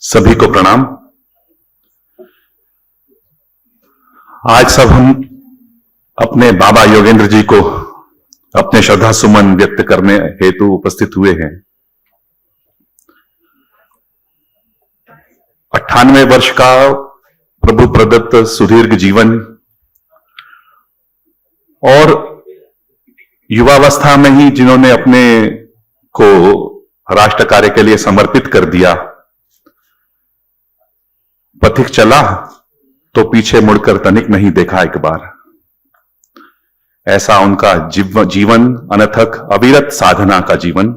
सभी को प्रणाम। आज सब हम अपने बाबा योगेंद्र जी को अपने श्रद्धा सुमन व्यक्त करने हेतु उपस्थित हुए हैं। 98 वर्ष का प्रभु प्रदत्त सुदीर्घ जीवन और युवावस्था में ही जिन्होंने अपने को राष्ट्र कार्य के लिए समर्पित कर दिया, पथिक चला तो पीछे मुड़कर तनिक नहीं देखा एक बार। ऐसा उनका जीवन अनथक अविरत साधना का जीवन।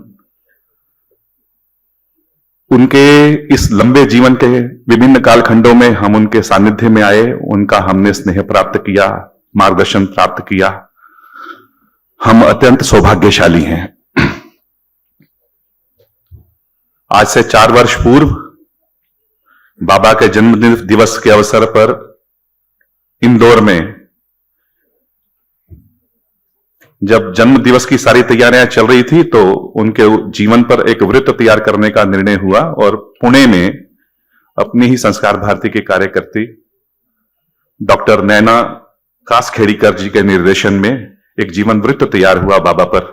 उनके इस लंबे जीवन के विभिन्न कालखंडों में हम उनके सानिध्य में आए, उनका हमने स्नेह प्राप्त किया, मार्गदर्शन प्राप्त किया। हम अत्यंत सौभाग्यशाली हैं। आज से 4 वर्ष पूर्व बाबा के जन्म दिवस के अवसर पर इंदौर में जब जन्म दिवस की सारी तैयारियां चल रही थी तो उनके जीवन पर एक वृत्त तैयार करने का निर्णय हुआ और पुणे में अपनी ही संस्कार भारती की कार्यकर्ती डॉक्टर नैना कासखेड़ीकर जी के निर्देशन में एक जीवन वृत्त तैयार हुआ बाबा पर।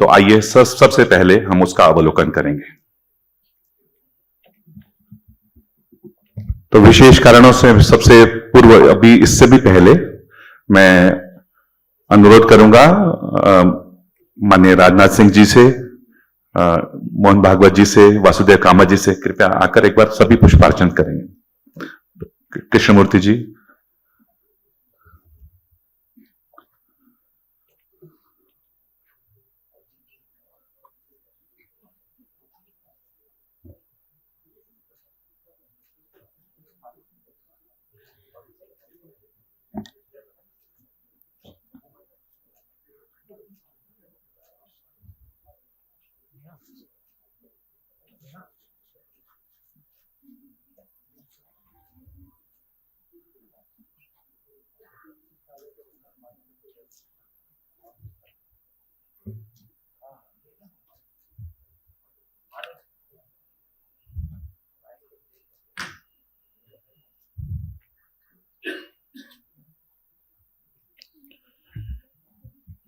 तो आइए सबसे पहले हम उसका अवलोकन करेंगे। तो विशेष कारणों से सबसे पूर्व, अभी इससे भी पहले मैं अनुरोध करूंगा माननीय राजनाथ सिंह जी से, मोहन भागवत जी से, वासुदेव कामा जी से कृपया आकर एक बार सभी पुष्पार्चन करेंगे। कृष्णमूर्ति जी।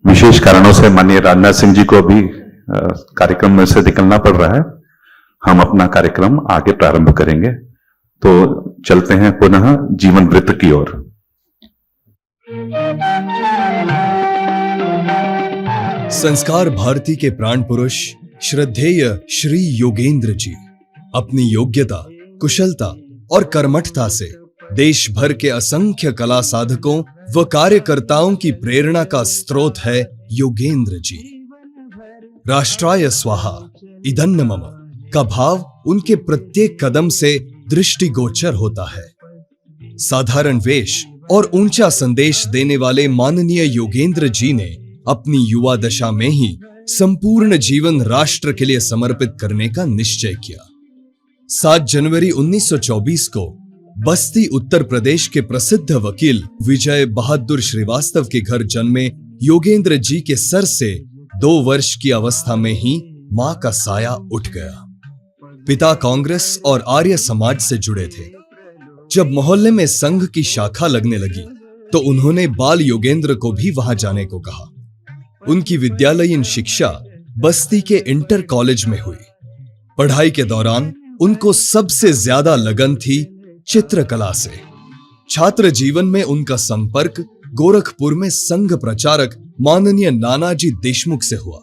विशेष कारणों से माननीय राजनाथ सिंह जी को भी कार्यक्रम में से निकलना पड़ रहा है। हम अपना कार्यक्रम आगे प्रारंभ करेंगे। तो चलते हैं पुनः जीवन वृत्त की ओर। संस्कार भारती के प्राण पुरुष श्रद्धेय श्री योगेंद्र जी अपनी योग्यता, कुशलता और कर्मठता से देश भर के असंख्य कला साधकों व कार्यकर्ताओं की प्रेरणा का स्रोत है योगेंद्र जी। राष्ट्राय स्वाहा इदन्न मम का भाव उनके प्रत्येक कदम से दृष्टिगोचर होता है। साधारण वेश और ऊंचा संदेश देने वाले माननीय योगेंद्र जी ने अपनी युवा दशा में ही संपूर्ण जीवन राष्ट्र के लिए समर्पित करने का निश्चय किया। 7 जनवरी 1924 को बस्ती उत्तर प्रदेश के प्रसिद्ध वकील विजय बहादुर श्रीवास्तव के घर जन्मे योगेंद्र जी के सर से 2 वर्ष की अवस्था में ही मां का साया उठ गया। पिता कांग्रेस और आर्य समाज से जुड़े थे। जब मोहल्ले में संघ की शाखा लगने लगी तो उन्होंने बाल योगेंद्र को भी वहां जाने को कहा। उनकी विद्यालयीन शिक्षा बस्ती के इंटर कॉलेज में हुई। पढ़ाई के दौरान उनको सबसे ज्यादा लगन थी चित्रकला से। छात्र जीवन में उनका संपर्क गोरखपुर में संघ प्रचारक माननीय नानाजी देशमुख से हुआ।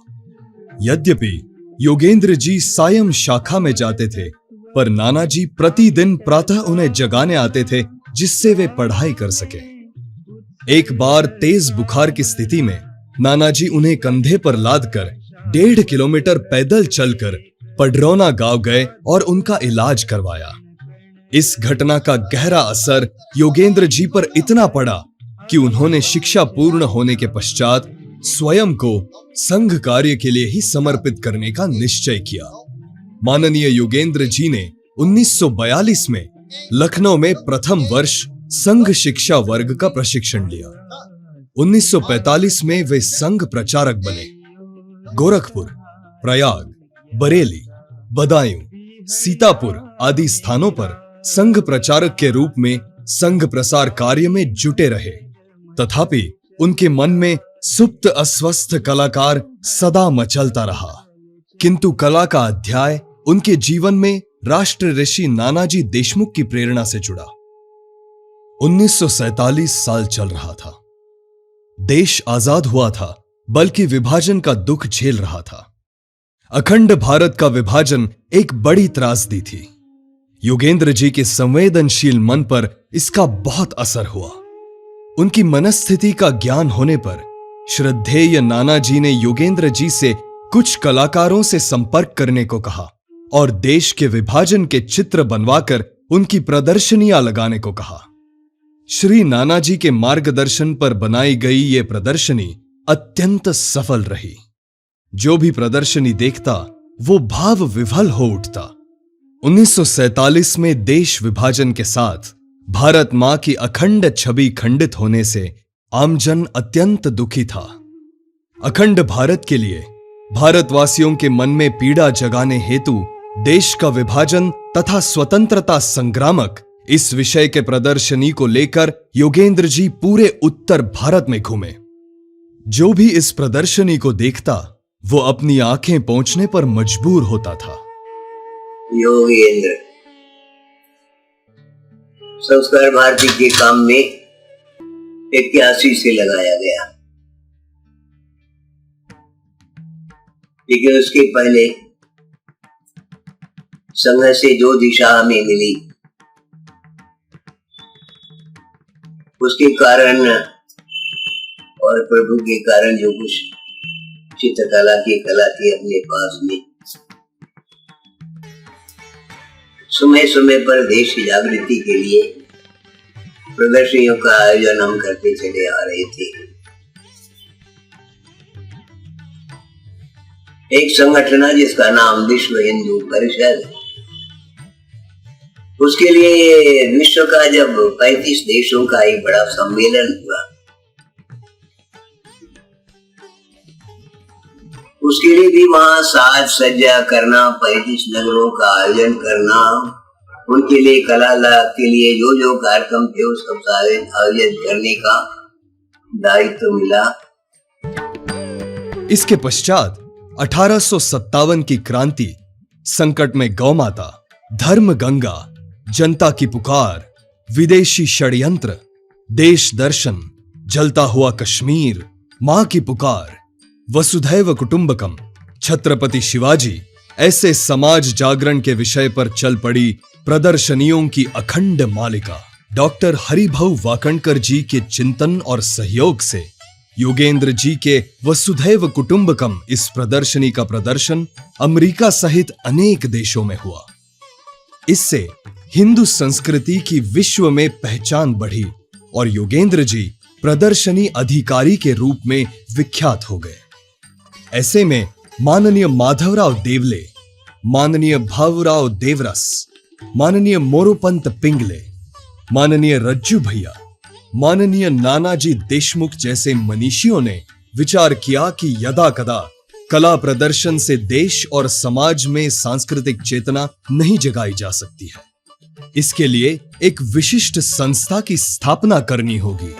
यद्यपि योगेंद्र जी सायं शाखा में जाते थे, पर नानाजी प्रतिदिन प्रातः उन्हें जगाने आते थे जिससे वे पढ़ाई कर सके। एक बार तेज बुखार की स्थिति में नानाजी उन्हें कंधे पर लादकर 1.5 किलोमीटर पैदल चलकर पडरौना गांव गए और उनका इलाज करवाया। इस घटना का गहरा असर योगेंद्र जी पर इतना पड़ा कि उन्होंने शिक्षा पूर्ण होने के पश्चात स्वयं को संघ कार्य के लिए ही समर्पित करने का निश्चय किया। माननीय योगेंद्र जी ने 1942 में लखनऊ में प्रथम वर्ष संघ शिक्षा वर्ग का प्रशिक्षण लिया। 1945 में वे संघ प्रचारक बने। गोरखपुर, प्रयाग, बरेली, बदायूं, सीतापुर आदि स्थानों पर संघ प्रचारक के रूप में संघ प्रसार कार्य में जुटे रहे। तथापि उनके मन में सुप्त अस्वस्थ कलाकार सदा मचलता रहा। किंतु कला का अध्याय उनके जीवन में राष्ट्र ऋषि नानाजी देशमुख की प्रेरणा से जुड़ा। 1947 साल चल रहा था। देश आजाद हुआ था, बल्कि विभाजन का दुख झेल रहा था। अखंड भारत का विभाजन एक बड़ी त्रासदी थी। योगेंद्र जी के संवेदनशील मन पर इसका बहुत असर हुआ। उनकी मनस्थिति का ज्ञान होने पर श्रद्धेय नानाजी ने योगेंद्र जी से कुछ कलाकारों से संपर्क करने को कहा और देश के विभाजन के चित्र बनवाकर उनकी प्रदर्शनियां लगाने को कहा। श्री नानाजी के मार्गदर्शन पर बनाई गई ये प्रदर्शनी अत्यंत सफल रही। जो भी प्रदर्शनी देखता वो भाव विभल हो उठता। 1947 में देश विभाजन के साथ भारत मां की अखंड छवि खंडित होने से आमजन अत्यंत दुखी था। अखंड भारत के लिए भारतवासियों के मन में पीड़ा जगाने हेतु देश का विभाजन तथा स्वतंत्रता संग्रामक इस विषय के प्रदर्शनी को लेकर योगेंद्र जी पूरे उत्तर भारत में घूमे। जो भी इस प्रदर्शनी को देखता वो अपनी आंखें पोंछने पर मजबूर होता था। योगेंद्र संस्कार भारती के काम में 81 से लगाया गया, लेकिन उसके पहले संघ से जो दिशा हमें मिली उसके कारण और प्रभु के कारण जो कुछ चित्रकला की कला थी अपने पास में, समय समय पर देश की जागृति के लिए प्रदर्शनियों का आयोजन हम करते चले आ रहे थे। एक संगठन है जिसका नाम विश्व हिंदू परिषद, उसके लिए विश्व का जब 35 देशों का एक बड़ा सम्मेलन हुआ, उसके लिए भी वहां साज सज्जा करना, 35 नगरों का आयोजन करना, उनके लिए कला के लिए जो जो कार्यक्रम थे उस सब आयोजन करने का दायित्व मिला। इसके पश्चात 1857 की क्रांति, संकट में गौ माता, धर्म गंगा, जनता की पुकार, विदेशी षड्यंत्र, देश दर्शन, जलता हुआ कश्मीर, मां की पुकार, वसुधैव कुटुंबकम, छत्रपति शिवाजी, ऐसे समाज जागरण के विषय पर चल पड़ी प्रदर्शनियों की अखंड मालिका। डॉक्टर हरिभाऊ वाकणकर जी के चिंतन और सहयोग से योगेंद्र जी के वसुधैव कुटुंबकम इस प्रदर्शनी का प्रदर्शन अमेरिका सहित अनेक देशों में हुआ। इससे हिंदू संस्कृति की विश्व में पहचान बढ़ी और योगेंद्र जी प्रदर्शनी अधिकारी के रूप में विख्यात हो गए। ऐसे में माननीय माधवराव देवले, माननीय भावराव देवरस, माननीय मोरोपंत पिंगले, माननीय रज्जू भैया, माननीय नानाजी देशमुख जैसे मनीषियों ने विचार किया कि यदा कदा कला प्रदर्शन से देश और समाज में सांस्कृतिक चेतना नहीं जगाई जा सकती है। इसके लिए एक विशिष्ट संस्था की स्थापना करनी होगी।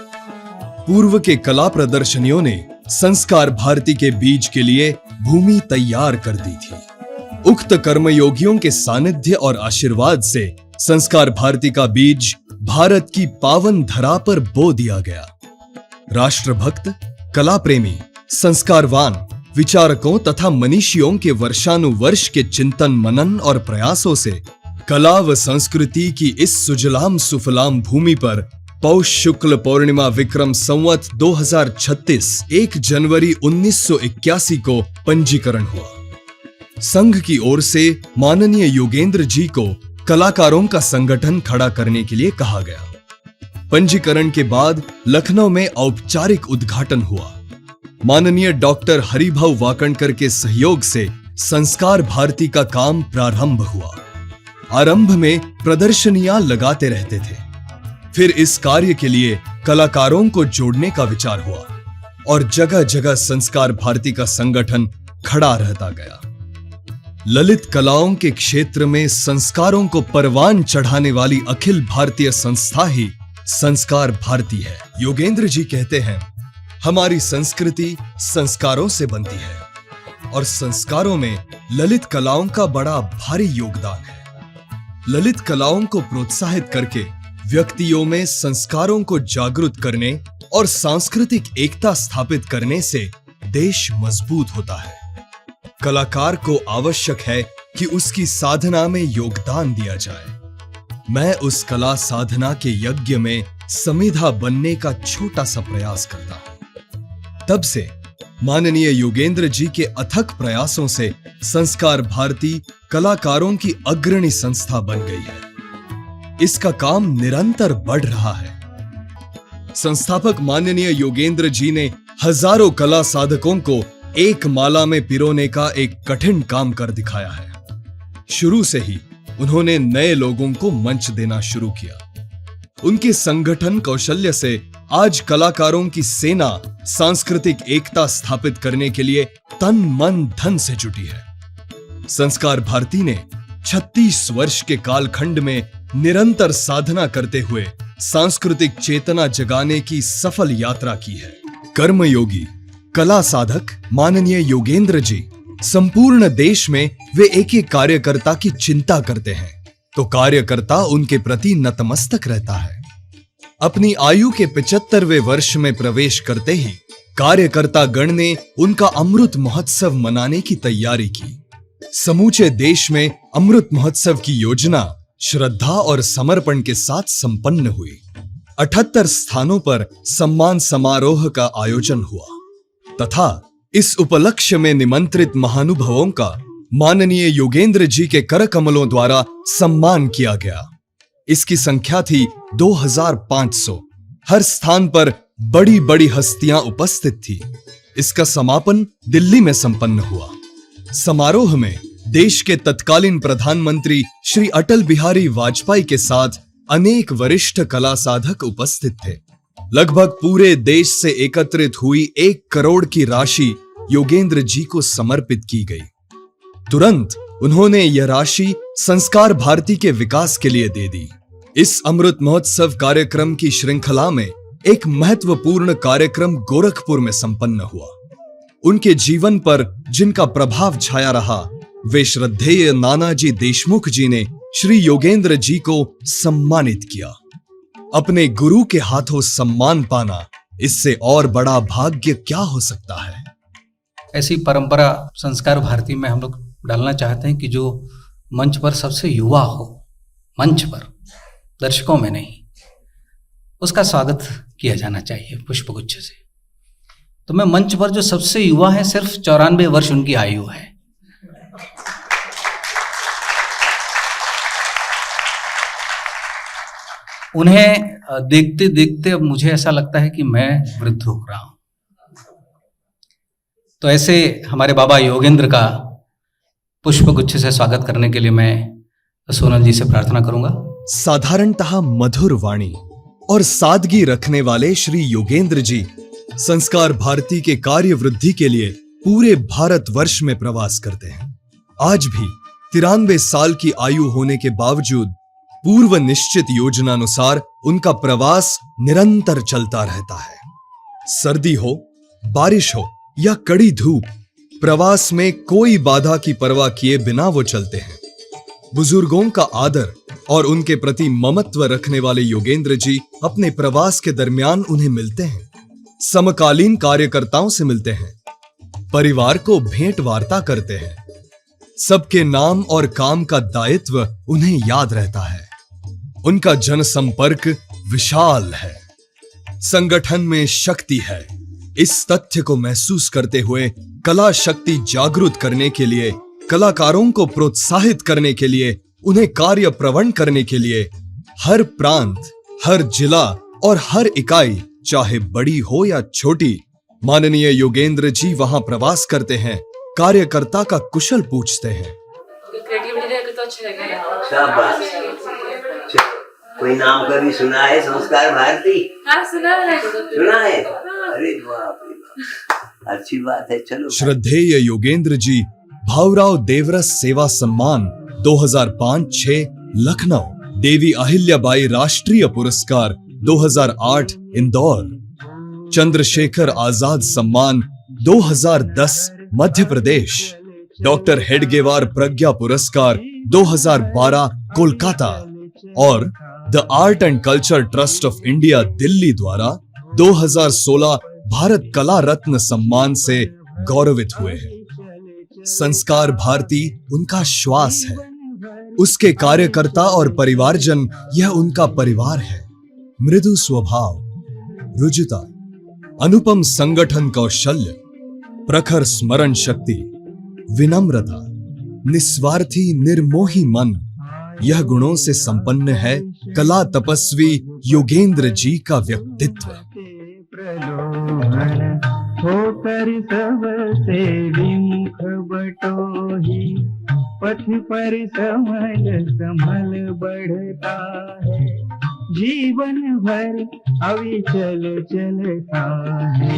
पूर्व के कला प्रदर्शनियों ने संस्कार भारती के बीज के लिए भूमि तैयार कर दी थी। उक्त कर्मयोगियों के सानिध्य और आशीर्वाद से संस्कार भारती का बीज भारत की पावन धरा पर बो दिया गया। राष्ट्रभक्त, कला प्रेमी, संस्कारवान विचारकों तथा मनीषियों के वर्षानुवर्ष के चिंतन मनन और प्रयासों से कला व संस्कृति की इस सुजलाम सुफलाम भूमि पर पौष शुक्ल पौर्णिमा विक्रम संवत 2036 1 जनवरी 1981 को पंजीकरण हुआ। संघ की ओर से माननीय योगेंद्र जी को कलाकारों का संगठन खड़ा करने के लिए कहा गया। पंजीकरण के बाद लखनऊ में औपचारिक उद्घाटन हुआ। माननीय डॉक्टर हरिभाऊ वाकणकर के सहयोग से संस्कार भारती का काम प्रारंभ हुआ। आरंभ में प्रदर्शनियां लगाते रहते थे, फिर इस कार्य के लिए कलाकारों को जोड़ने का विचार हुआ और जगह जगह संस्कार भारती का संगठन खड़ा रहता गया। ललित कलाओं के क्षेत्र में संस्कारों को परवान चढ़ाने वाली अखिल भारतीय संस्था ही संस्कार भारती है। योगेंद्र जी कहते हैं, हमारी संस्कृति संस्कारों से बनती है और संस्कारों में ललित कलाओं का बड़ा भारी योगदान है। ललित कलाओं को प्रोत्साहित करके व्यक्तियों में संस्कारों को जागृत करने और सांस्कृतिक एकता स्थापित करने से देश मजबूत होता है। कलाकार को आवश्यक है कि उसकी साधना में योगदान दिया जाए। मैं उस कला साधना के यज्ञ में समिधा बनने का छोटा सा प्रयास करता हूं। तब से माननीय योगेंद्र जी के अथक प्रयासों से संस्कार भारती कलाकारों की अग्रणी संस्था बन गई है। इसका काम निरंतर बढ़ रहा है। संस्थापक माननीय योगेंद्र जी ने हजारों कला साधकों को एक माला में पिरोने का एक कठिन काम कर दिखाया है। शुरू से ही उन्होंने नए लोगों को मंच देना शुरू किया। उनके संगठन कौशल्य से आज कलाकारों की सेना सांस्कृतिक एकता स्थापित करने के लिए तन मन धन से जुटी है। संस्कार भारती ने 36 वर्ष के कालखंड में निरंतर साधना करते हुए सांस्कृतिक चेतना जगाने की सफल यात्रा की है। कर्मयोगी कला साधक माननीय योगेंद्र जी संपूर्ण देश में वे एक एक कार्यकर्ता की चिंता करते हैं तो कार्यकर्ता उनके प्रति नतमस्तक रहता है। अपनी आयु के 75वें वर्ष में प्रवेश करते ही कार्यकर्ता गण ने उनका अमृत महोत्सव मनाने की तैयारी की। समूचे देश में अमृत महोत्सव की योजना श्रद्धा और समर्पण के साथ संपन्न हुई। 78 स्थानों पर सम्मान समारोह का आयोजन हुआ तथा इस उपलक्ष्य में निमंत्रित महानुभावों का माननीय योगेंद्र जी के करकमलों द्वारा सम्मान किया गया। इसकी संख्या थी 2500। हर स्थान पर बड़ी बड़ी हस्तियां उपस्थित थी। इसका समापन दिल्ली में संपन्न हुआ। समारोह में देश के तत्कालीन प्रधानमंत्री श्री अटल बिहारी वाजपेयी के साथ अनेक वरिष्ठ कला साधक उपस्थित थे। लगभग पूरे देश से एकत्रित हुई 1 करोड़ की राशि योगेंद्र जी को समर्पित की गई। तुरंत उन्होंने यह राशि संस्कार भारती के विकास के लिए दे दी। इस अमृत महोत्सव कार्यक्रम की श्रृंखला में एक महत्वपूर्ण कार्यक्रम गोरखपुर में संपन्न हुआ। उनके जीवन पर जिनका प्रभाव छाया रहा वे श्रद्धेय नानाजी देशमुख जी ने श्री योगेंद्र जी को सम्मानित किया। अपने गुरु के हाथों सम्मान पाना, इससे और बड़ा भाग्य क्या हो सकता है। ऐसी परंपरा संस्कार भारती में हम लोग डालना चाहते हैं कि जो मंच पर सबसे युवा हो, मंच पर, दर्शकों में नहीं, उसका स्वागत किया जाना चाहिए पुष्पगुच्छ से। तो मैं मंच पर जो सबसे युवा है, सिर्फ 94 वर्ष उनकी आयु है। उन्हें देखते देखते अब मुझे ऐसा लगता है कि मैं वृद्ध हो रहा हूं। तो ऐसे हमारे बाबा योगेंद्र का पुष्पगुच्छ से स्वागत करने के लिए मैं सोनल जी से प्रार्थना करूंगा। साधारणतः मधुर वाणी और सादगी रखने वाले श्री योगेंद्र जी संस्कार भारती के कार्य वृद्धि के लिए पूरे भारतवर्ष में प्रवास करते हैं। आज भी 93 साल की आयु होने के बावजूद पूर्व निश्चित योजनानुसार उनका प्रवास निरंतर चलता रहता है। सर्दी हो, बारिश हो या कड़ी धूप, प्रवास में कोई बाधा की परवाह किए बिना वो चलते हैं। बुजुर्गों का आदर और उनके प्रति ममत्व रखने वाले योगेंद्र जी अपने प्रवास के दरमियान उन्हें मिलते हैं, समकालीन कार्यकर्ताओं से मिलते हैं, परिवार को भेंट वार्ता करते हैं। सबके नाम और काम का दायित्व उन्हें याद रहता है। उनका जनसंपर्क विशाल है। संगठन में शक्ति है। इस तथ्य को महसूस करते हुए कला शक्ति जागृत करने के लिए, कलाकारों को प्रोत्साहित करने के लिए, उन्हें कार्य प्रवण करने के लिए हर प्रांत, हर जिला और हर इकाई, चाहे बड़ी हो या छोटी, माननीय योगेंद्र जी वहां प्रवास करते हैं, कार्यकर्ता का कुशल पूछते हैं। कोई नाम कभी सुना है संस्कार भारती? हाँ, सुना है। सुना है? अरे बाप रे बाप, अच्छी बात है। चलो। श्रद्धेय योगेंद्र जी भाऊराव देवरस सेवा सम्मान 2005-6 लखनऊ, देवी अहिल्याबाई राष्ट्रीय पुरस्कार 2008 इंदौर, चंद्रशेखर आजाद सम्मान 2010 मध्य प्रदेश, डॉक्टर हेडगेवार प्रज्ञा पुरस्कार 2012 कोलकाता और the art and culture trust of India Delhi द्वारा 2016 भारत कला रत्न सम्मान से गौरवित हुए हैं। संस्कार भारती उनका श्वास है, उसके कार्यकर्ता और परिवारजन यह उनका परिवार है। मृदु स्वभाव, रुजुता, अनुपम संगठन कौशल्य, प्रखर स्मरण शक्ति, विनम्रता, निस्वार्थी निर्मोही मन, यह गुणों से संपन्न है कला तपस्वी योगेंद्र जी का व्यक्तित्व। प्रलोभन होकर सबसे विमुख बटोही, पथ पर समल समल बढ़ता है, जीवन भर अविचल चलता है।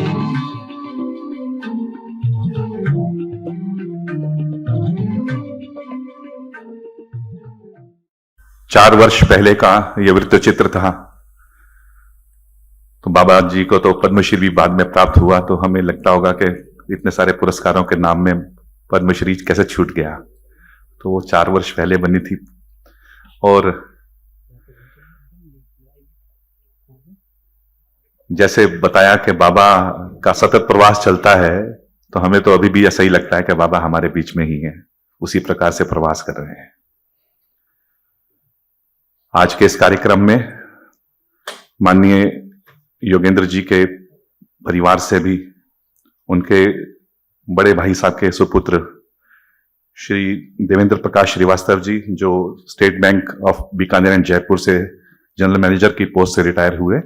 4 वर्ष पहले का यह वृत्त चित्र था। तो बाबा जी को तो पद्मश्री भी बाद में प्राप्त हुआ, तो हमें लगता होगा कि इतने सारे पुरस्कारों के नाम में पद्मश्री कैसे छूट गया। तो वो 4 वर्ष पहले बनी थी। और जैसे बताया कि बाबा का सतत प्रवास चलता है, तो हमें तो अभी भी ऐसा ही लगता है कि बाबा हमारे बीच में ही है, उसी प्रकार से प्रवास कर रहे हैं। आज के इस कार्यक्रम में माननीय योगेंद्र जी के परिवार से भी, उनके बड़े भाई साहब के सुपुत्र श्री देवेंद्र प्रकाश श्रीवास्तव जी, जो state bank of Bikaner and Jaipur से जनरल मैनेजर की पोस्ट से रिटायर हुए,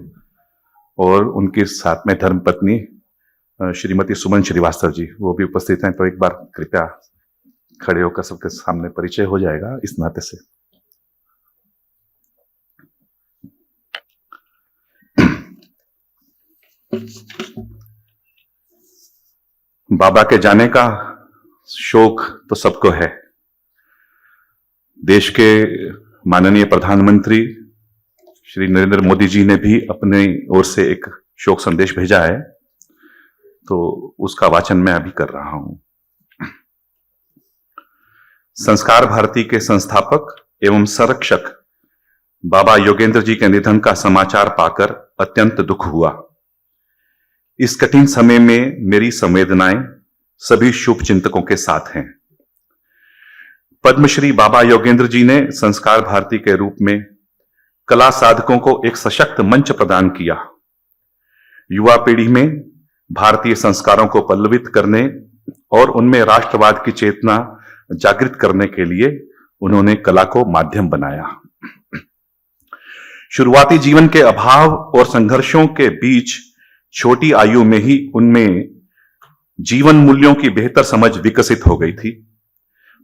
और उनके साथ में धर्मपत्नी श्रीमती सुमन श्रीवास्तव जी, वो भी उपस्थित हैं। तो एक बार कृपया खड़े होकर सबके सामने परिचय हो जाएगा इस नाते से। बाबा के जाने का शोक तो सबको है। देश के माननीय प्रधानमंत्री श्री नरेंद्र मोदी जी ने भी अपने ओर से एक शोक संदेश भेजा है, तो उसका वाचन मैं अभी कर रहा हूं। संस्कार भारती के संस्थापक एवं संरक्षक बाबा योगेंद्र जी के निधन का समाचार पाकर अत्यंत दुख हुआ। इस कठिन समय में मेरी संवेदनाएं सभी शुभ चिंतकों के साथ हैं। पद्मश्री बाबा योगेंद्र जी ने संस्कार भारती के रूप में कला साधकों को एक सशक्त मंच प्रदान किया। युवा पीढ़ी में भारतीय संस्कारों को पल्लवित करने और उनमें राष्ट्रवाद की चेतना जागृत करने के लिए उन्होंने कला को माध्यम बनाया। शुरुआती जीवन के अभाव और संघर्षों के बीच छोटी आयु में ही उनमें जीवन मूल्यों की बेहतर समझ विकसित हो गई थी।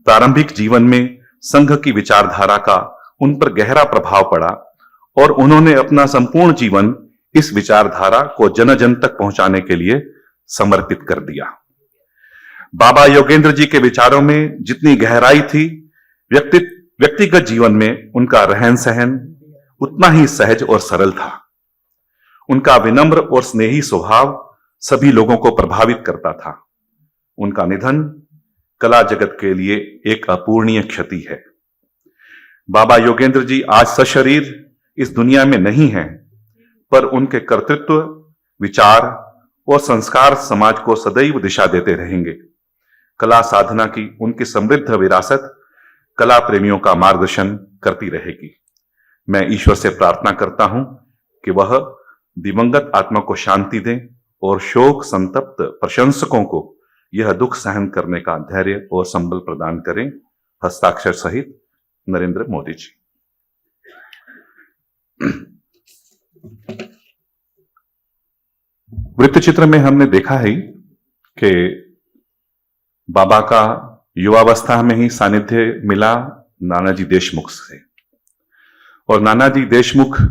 प्रारंभिक जीवन में संघ की विचारधारा का उन पर गहरा प्रभाव पड़ा और उन्होंने अपना संपूर्ण जीवन इस विचारधारा को जन जन तक पहुंचाने के लिए समर्पित कर दिया। बाबा योगेंद्र जी के विचारों में जितनी गहराई थी, व्यक्तिगत जीवन में उनका रहन सहन उतना ही सहज और सरल था। उनका विनम्र और स्नेही स्वभाव सभी लोगों को प्रभावित करता था। उनका निधन कला जगत के लिए एक अपूरणीय क्षति है। बाबा योगेंद्र जी आज सशरीर इस दुनिया में नहीं हैं, पर उनके कर्तृत्व, विचार और संस्कार समाज को सदैव दिशा देते रहेंगे। कला साधना की उनकी समृद्ध विरासत कला प्रेमियों का मार्गदर्शन करती रहेगी। मैं ईश्वर से प्रार्थना करता हूं कि वह दिवंगत आत्मा को शांति दें और शोक संतप्त प्रशंसकों को यह दुख सहन करने का धैर्य और संबल प्रदान करें। हस्ताक्षर सहित नरेंद्र मोदी जी। वृत्त चित्र में हमने देखा है कि बाबा का युवावस्था में ही सानिध्य मिला नानाजी देशमुख से, और नानाजी देशमुख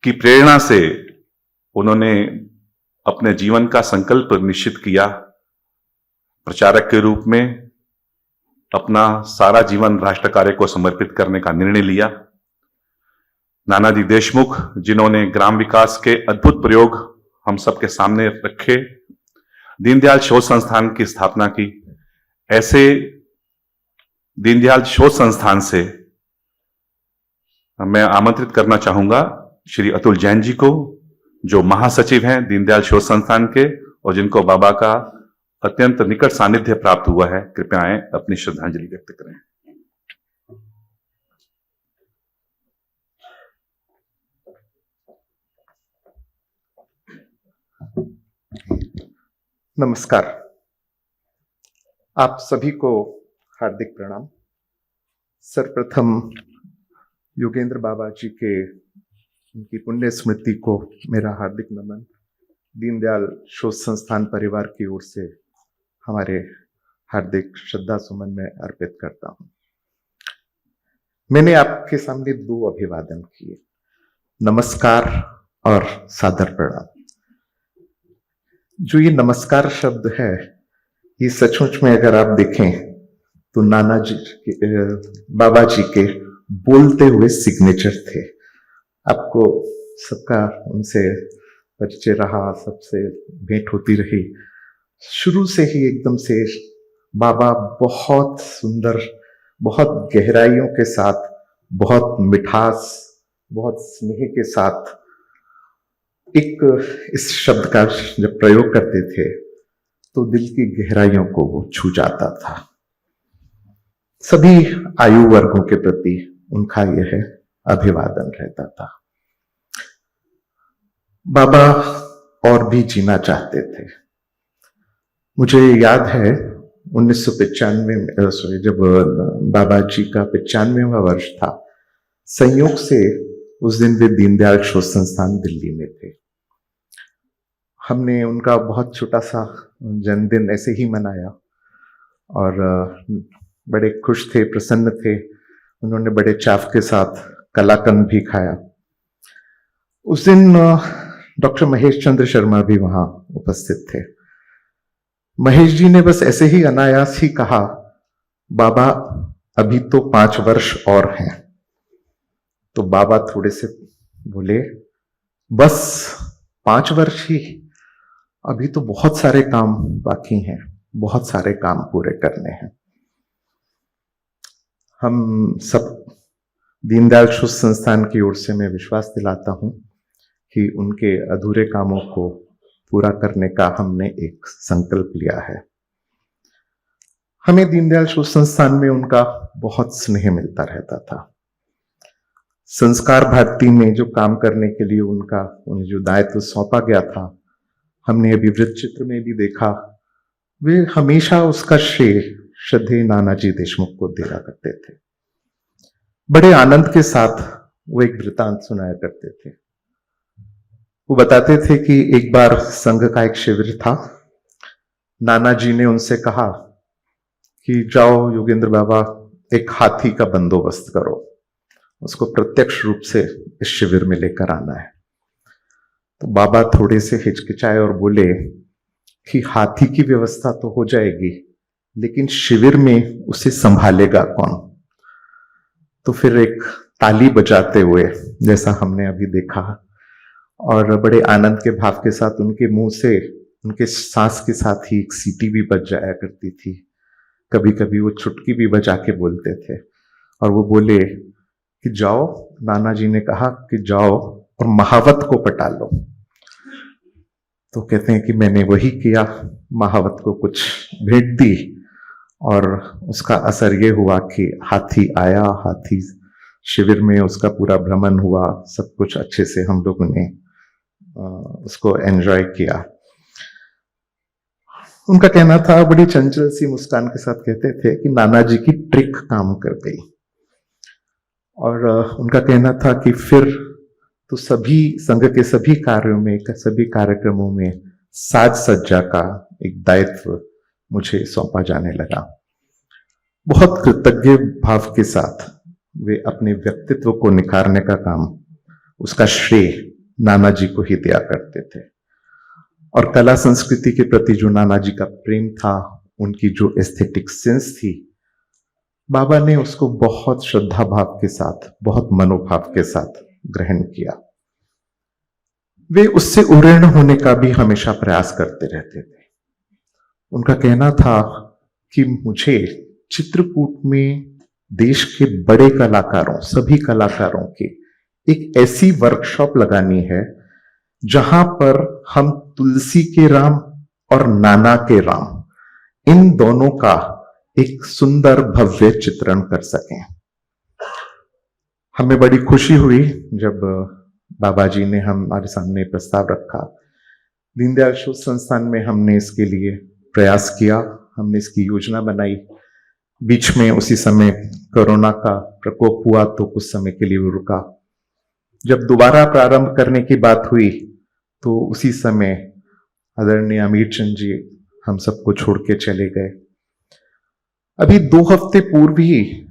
की प्रेरणा से उन्होंने अपने जीवन का संकल्प निश्चित किया। प्रचारक के रूप में अपना सारा जीवन राष्ट्र कार्य को समर्पित करने का निर्णय लिया। नानाजी देशमुख, जिन्होंने ग्राम विकास के अद्भुत प्रयोग हम सबके सामने रखे, दीनदयाल शोध संस्थान की स्थापना की। ऐसे दीनदयाल शोध संस्थान से मैं आमंत्रित करना चाहूंगा श्री अतुल जैन जी को, जो महासचिव हैं दीनदयाल शोध संस्थान के और जिनको बाबा का अत्यंत निकट सानिध्य प्राप्त हुआ है। कृपया आए, अपनी श्रद्धांजलि व्यक्त करें। नमस्कार। आप सभी को हार्दिक प्रणाम। सर्वप्रथम योगेंद्र बाबा जी के उनकी पुण्य स्मृति को मेरा हार्दिक नमन दीनदयाल शोध संस्थान परिवार की ओर से हमारे हार्दिक श्रद्धा सुमन में अर्पित करता हूं। मैंने आपके सामने 2 अभिवादन किए, नमस्कार और सादर प्रणाम। जो ये नमस्कार शब्द है, ये सचमुच में अगर आप देखें तो नाना जी के, बाबा जी के बोलते हुए सिग्नेचर थे। आपको सबका उनसे परिचय रहा, सबसे भेंट होती रही। शुरू से ही एकदम से बाबा बहुत सुंदर, बहुत गहराइयों के साथ, बहुत मिठास, बहुत स्नेह के साथ एक इस शब्द का जब प्रयोग करते थे तो दिल की गहराइयों को वो छू जाता था। सभी आयु वर्गों के प्रति उनका यह अभिवादन रहता था। बाबा और भी जीना चाहते थे। मुझे याद है 1995 में, जब बाबा जी का 95वां वर्ष था, संयोग से उस दिन वे दीनदयाल शोध संस्थान दिल्ली में थे। हमने उनका बहुत छोटा सा जन्मदिन ऐसे ही मनाया और बड़े खुश थे, प्रसन्न थे। उन्होंने बड़े चाव के साथ कलाकंद भी खाया। उस दिन डॉक्टर महेश चंद्र शर्मा भी वहां उपस्थित थे। महेश जी ने बस ऐसे ही अनायास ही कहा, बाबा अभी तो 5 वर्ष और हैं। तो बाबा थोड़े से बोले, बस 5 वर्ष ही? अभी तो बहुत सारे काम बाकी हैं, बहुत सारे काम पूरे करने हैं। हम सब दीनदयाल शोध संस्थान की ओर से मैं विश्वास दिलाता हूं कि उनके अधूरे कामों को पूरा करने का हमने एक संकल्प लिया है। हमें दीनदयाल शोध संस्थान में उनका बहुत स्नेह मिलता रहता था। संस्कार भारती में जो काम करने के लिए उन्हें जो दायित्व सौंपा गया था, हमने अभी वृत्त चित्र में भी देखा, वे हमेशा उसका श्रेय श्रद्धेय नानाजी देशमुख को दिया करते थे। बड़े आनंद के साथ वो एक वृतांत सुनाया करते थे। वो बताते थे कि एक बार संघ का एक शिविर था। नानाजी ने उनसे कहा कि जाओ योगेंद्र बाबा, एक हाथी का बंदोबस्त करो, उसको प्रत्यक्ष रूप से इस शिविर में लेकर आना है। तो बाबा थोड़े से हिचकिचाए और बोले कि हाथी की व्यवस्था तो हो जाएगी, लेकिन शिविर में उसे संभालेगा कौन? तो फिर एक ताली बजाते हुए, जैसा हमने अभी देखा, और बड़े आनंद के भाव के साथ उनके मुंह से, उनके सांस के साथ ही एक सीटी भी बज जाया करती थी। कभी कभी वो चुटकी भी बजा के बोलते थे और वो बोले कि जाओ, नाना जी ने कहा कि जाओ और महावत को पटा लो। तो कहते हैं कि मैंने वही किया, महावत को कुछ भेंट दी और उसका असर ये हुआ कि हाथी आया, हाथी शिविर में उसका पूरा भ्रमण हुआ, सब कुछ अच्छे से हम लोगों ने उसको एंजॉय किया। उनका कहना था, बड़ी चंचल सी मुस्कान के साथ कहते थे कि नाना जी की ट्रिक काम कर गई। और उनका कहना था कि फिर तो सभी संघ के सभी कार्यों में, सभी कार्यक्रमों में साज सज्जा का एक दायित्व मुझे सौंपा जाने लगा। बहुत कृतज्ञ भाव के साथ वे अपने व्यक्तित्व को निखारने का काम, उसका श्रेय नाना जी को ही दिया करते थे। और कला संस्कृति के प्रति जो नाना जी का प्रेम था, उनकी जो एस्थेटिक सेंस थी, बाबा ने उसको बहुत श्रद्धा भाव के साथ, बहुत मनोभाव के साथ ग्रहण किया। वे उससे उड़ीण होने का भी हमेशा प्रयास करते रहते थे। उनका कहना था कि मुझे चित्रकूट में देश के बड़े कलाकारों, सभी कलाकारों की एक ऐसी वर्कशॉप लगानी है जहां पर हम तुलसी के राम और नाना के राम, इन दोनों का एक सुंदर भव्य चित्रण कर सकें। हमें बड़ी खुशी हुई जब बाबा जी ने हमारे सामने प्रस्ताव रखा। दीनदयाल शोध संस्थान में हमने इसके लिए प्रयास किया, हमने इसकी योजना बनाई। बीच में उसी समय कोरोना का प्रकोप हुआ तो कुछ समय के लिए वो रुका। जब दोबारा प्रारंभ करने की बात हुई तो उसी समय आदरणीय अमीर चंद जी हम सबको छोड़ के चले गए। अभी 2 हफ्ते पूर्व ही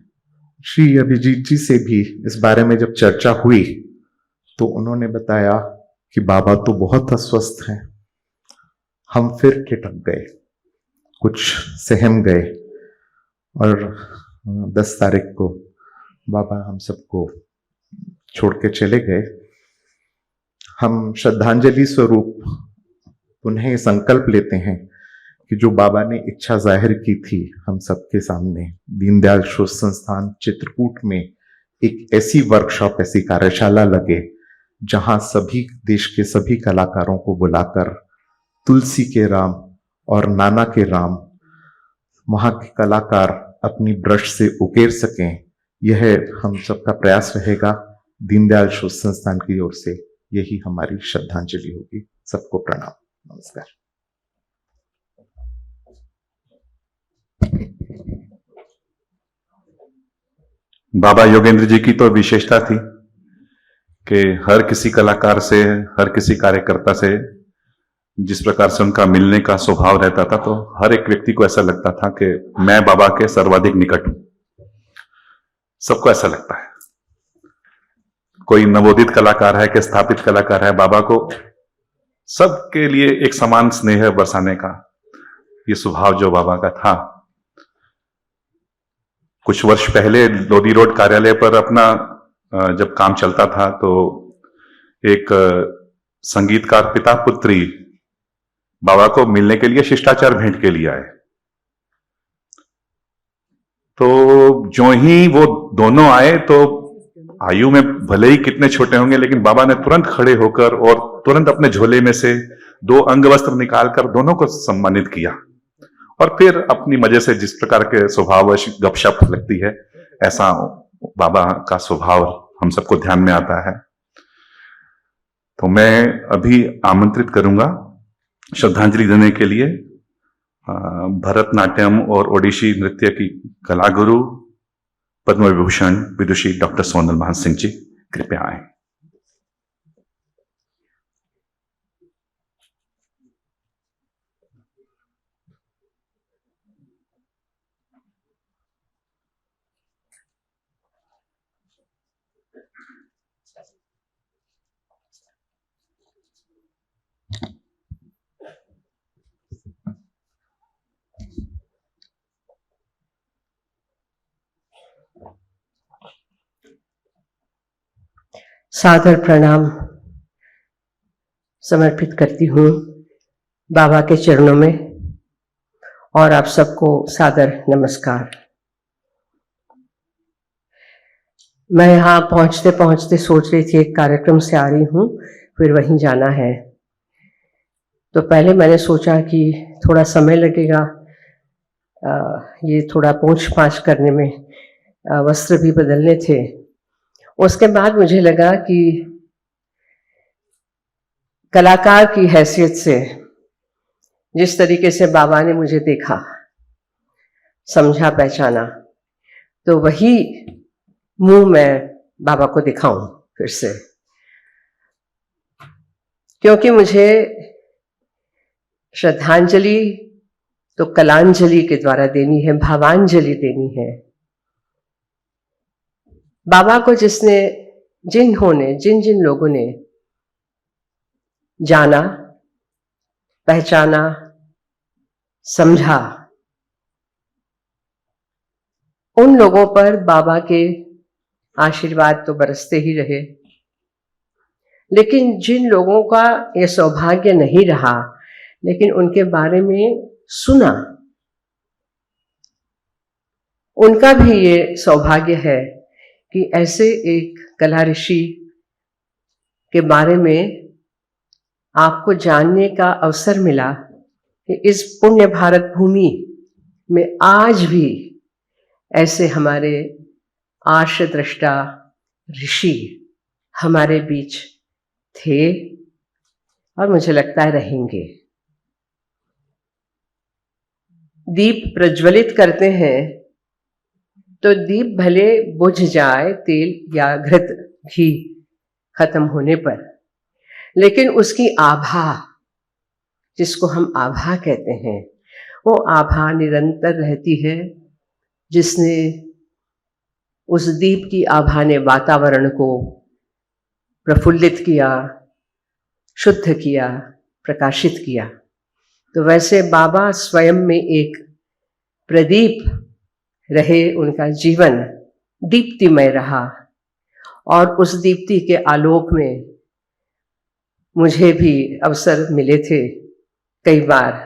श्री अभिजीत जी से भी इस बारे में जब चर्चा हुई तो उन्होंने बताया कि बाबा तो बहुत अस्वस्थ हैं। हम फिर ठिठक गए, कुछ सहम गए और 10 तारीख को बाबा हम सबको छोड़ के चले गए। हम श्रद्धांजलि स्वरूप पुनः ये संकल्प लेते हैं कि जो बाबा ने इच्छा जाहिर की थी हम सबके सामने, दीनदयाल शोध संस्थान चित्रकूट में एक ऐसी वर्कशॉप, ऐसी कार्यशाला लगे जहां सभी देश के सभी कलाकारों को बुलाकर तुलसी के राम और नाना के राम वहां के कलाकार अपनी ब्रश से उकेर सकें। यह हम सबका प्रयास रहेगा। दीनदयाल शोध संस्थान की ओर से यही हमारी श्रद्धांजलि होगी। सबको प्रणाम, नमस्कार। बाबा योगेंद्र जी की तो विशेषता थी कि हर किसी कलाकार से, हर किसी कार्यकर्ता से जिस प्रकार से उनका मिलने का स्वभाव रहता था, तो हर एक व्यक्ति को ऐसा लगता था कि मैं बाबा के सर्वाधिक निकट हूं। सबको ऐसा लगता है। कोई नवोदित कलाकार है कि स्थापित कलाकार है, बाबा को सबके लिए एक समान स्नेह बरसाने का ये स्वभाव जो बाबा का था। कुछ वर्ष पहले लोधी रोड कार्यालय पर अपना जब काम चलता था तो एक संगीतकार पिता पुत्री बाबा को मिलने के लिए शिष्टाचार भेंट के लिए आए। तो जो ही वो दोनों आए तो आयु में भले ही कितने छोटे होंगे, लेकिन बाबा ने तुरंत खड़े होकर और तुरंत अपने झोले में से 2 अंगवस्त्र निकालकर दोनों को सम्मानित किया और फिर अपनी मजे से जिस प्रकार के स्वभाववश गपशप लगती है, ऐसा बाबा का स्वभाव हम सबको ध्यान में आता है। तो मैं अभी आमंत्रित करूंगा श्रद्धांजलि देने के लिए भरतनाट्यम और ओडिसी नृत्य की कला गुरु पद्म विभूषण विदुषी डॉक्टर सोनल महन सिंह जी, कृपया आए। सादर प्रणाम समर्पित करती हूँ बाबा के चरणों में और आप सबको सादर नमस्कार। मैं यहाँ पहुँचते पहुँचते सोच रही थी एक कार्यक्रम से आ रही हूँ, फिर वहीं जाना है। तो पहले मैंने सोचा कि थोड़ा समय लगेगा ये थोड़ा पोंछ पाछ करने में, वस्त्र भी बदलने थे। उसके बाद मुझे लगा कि कलाकार की हैसियत से जिस तरीके से बाबा ने मुझे देखा, समझा, पहचाना, तो वही मुंह मैं बाबा को दिखाऊं फिर से, क्योंकि मुझे श्रद्धांजलि तो कलांजलि के द्वारा देनी है, भावांजलि देनी है। बाबा को जिन जिन लोगों ने जाना, पहचाना, समझा, उन लोगों पर बाबा के आशीर्वाद तो बरसते ही रहे, लेकिन जिन लोगों का ये सौभाग्य नहीं रहा, लेकिन उनके बारे में सुना, उनका भी ये सौभाग्य है कि ऐसे एक कला ऋषि के बारे में आपको जानने का अवसर मिला कि इस पुण्य भारत भूमि में आज भी ऐसे हमारे आर्षदृष्टा ऋषि हमारे बीच थे और मुझे लगता है रहेंगे। दीप प्रज्वलित करते हैं तो दीप भले बुझ जाए तेल या घृत घी खत्म होने पर, लेकिन उसकी आभा, जिसको हम आभा कहते हैं, वो आभा निरंतर रहती है। जिसने उस दीप की आभा ने वातावरण को प्रफुल्लित किया, शुद्ध किया, प्रकाशित किया, तो वैसे बाबा स्वयं में एक प्रदीप रहे। उनका जीवन दीप्तिमय रहा और उस दीप्ति के आलोक में मुझे भी अवसर मिले थे कई बार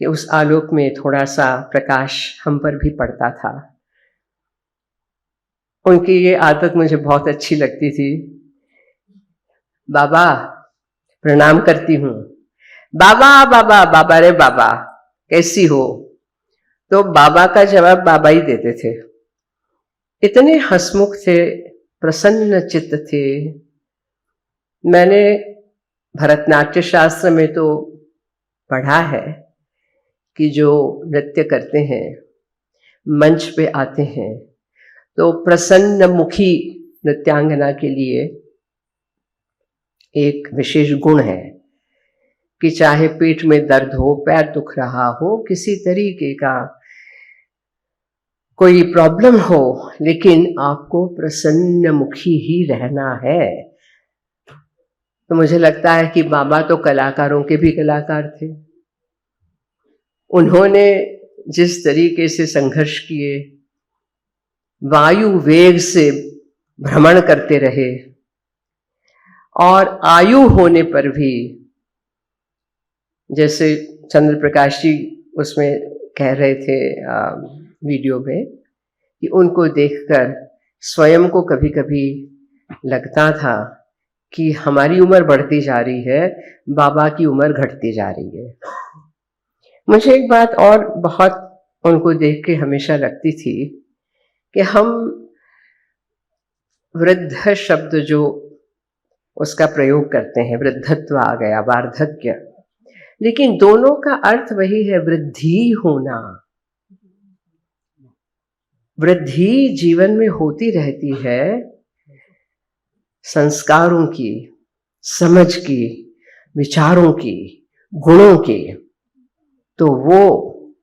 कि उस आलोक में थोड़ा सा प्रकाश हम पर भी पड़ता था। उनकी ये आदत मुझे बहुत अच्छी लगती थी। बाबा, प्रणाम करती हूँ। बाबा बाबा बाबा रे बाबा, कैसी हो? तो बाबा का जवाब बाबा ही देते थे। इतने हंसमुख थे, प्रसन्न चित्त थे। मैंने भरतनाट्य शास्त्र में तो पढ़ा है कि जो नृत्य करते हैं, मंच पे आते हैं, तो प्रसन्न मुखी नृत्यांगना के लिए एक विशेष गुण है कि चाहे पेट में दर्द हो, पैर दुख रहा हो, किसी तरीके का कोई प्रॉब्लम हो, लेकिन आपको प्रसन्न मुखी ही रहना है। तो मुझे लगता है कि बाबा तो कलाकारों के भी कलाकार थे। उन्होंने जिस तरीके से संघर्ष किए, वायु वेग से भ्रमण करते रहे और आयु होने पर भी, जैसे चंद्र प्रकाश जी उसमें कह रहे थे वीडियो में, कि उनको देखकर स्वयं को कभी कभी लगता था कि हमारी उम्र बढ़ती जा रही है, बाबा की उम्र घटती जा रही है। मुझे एक बात और बहुत उनको देख के हमेशा लगती थी कि हम वृद्ध शब्द जो उसका प्रयोग करते हैं, वृद्धत्व आ गया, वार्धक्य, लेकिन दोनों का अर्थ वही है, वृद्धि होना। वृद्धि जीवन में होती रहती है, संस्कारों की, समझ की, विचारों की, गुणों की। तो वो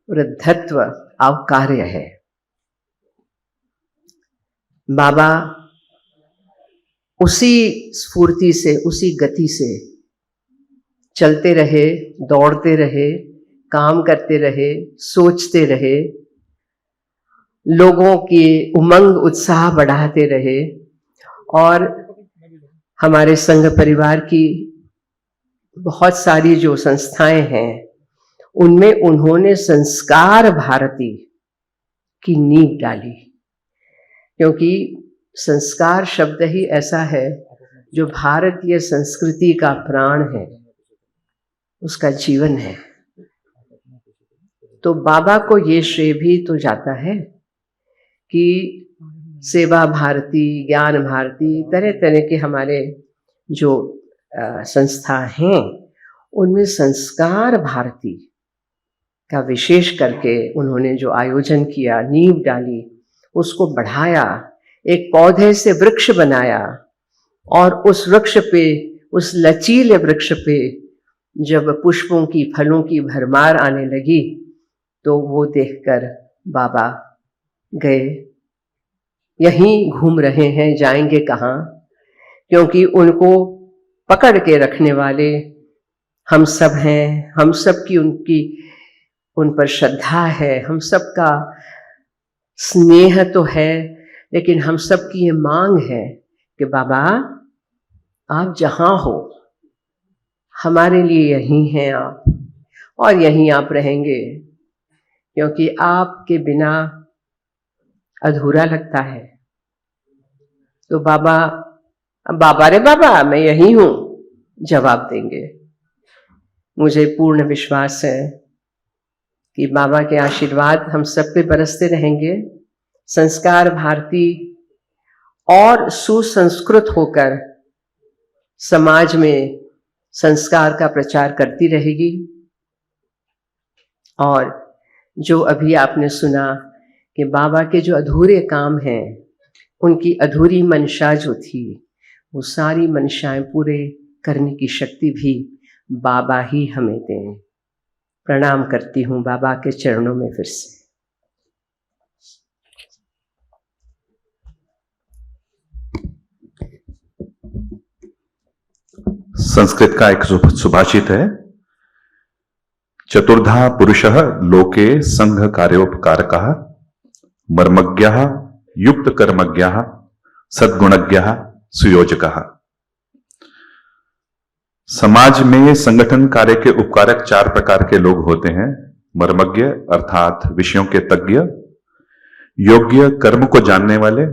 वृद्धत्व अवकार्य है। बाबा उसी स्फूर्ति से, उसी गति से चलते रहे, दौड़ते रहे, काम करते रहे, सोचते रहे, लोगों की उमंग उत्साह बढ़ाते रहे। और हमारे संघ परिवार की बहुत सारी जो संस्थाएं हैं, उनमें उन्होंने संस्कार भारती की नींव डाली, क्योंकि संस्कार शब्द ही ऐसा है जो भारतीय संस्कृति का प्राण है, उसका जीवन है। तो बाबा को ये श्रेय भी तो जाता है कि सेवा भारती, ज्ञान भारती, तरह तरह के हमारे जो संस्था हैं, उनमें संस्कार भारती का विशेष करके उन्होंने जो आयोजन किया, नींव डाली, उसको बढ़ाया, एक पौधे से वृक्ष बनाया, और उस वृक्ष पे, उस लचीले वृक्ष पे जब पुष्पों की, फलों की भरमार आने लगी, तो वो देखकर बाबा गए। यहीं घूम रहे हैं, जाएंगे कहाँ? क्योंकि उनको पकड़ के रखने वाले हम सब हैं, हम सब की उन पर श्रद्धा है, हम सब का स्नेह तो है, लेकिन हम सब की ये मांग है कि बाबा आप जहाँ हो, हमारे लिए यहीं हैं आप, और यहीं आप रहेंगे, क्योंकि आपके बिना अधूरा लगता है। तो बाबा, बाबा रे बाबा, मैं यहीं हूं, जवाब देंगे। मुझे पूर्ण विश्वास है कि बाबा के आशीर्वाद हम सब पे बरसते रहेंगे। संस्कार भारती और सुसंस्कृत होकर समाज में संस्कार का प्रचार करती रहेगी। और जो अभी आपने सुना कि बाबा के जो अधूरे काम हैं, उनकी अधूरी मंशा जो थी, वो सारी मंशाएं पूरे करने की शक्ति भी बाबा ही हमें दें। प्रणाम करती हूँ बाबा के चरणों में फिर से। संस्कृत का एक सुभाषित है, चतुर्धा पुरुषः लोके संघ कार्योपकारकः मर्मज्ञः युक्त कर्मज्ञः सद्गुणज्ञः सुयोजकः। समाज में संगठन कार्य के उपकारक 4 प्रकार के लोग होते हैं। मर्मज्ञ अर्थात विषयों के तज्ञ, योग्य कर्म को जानने वाले,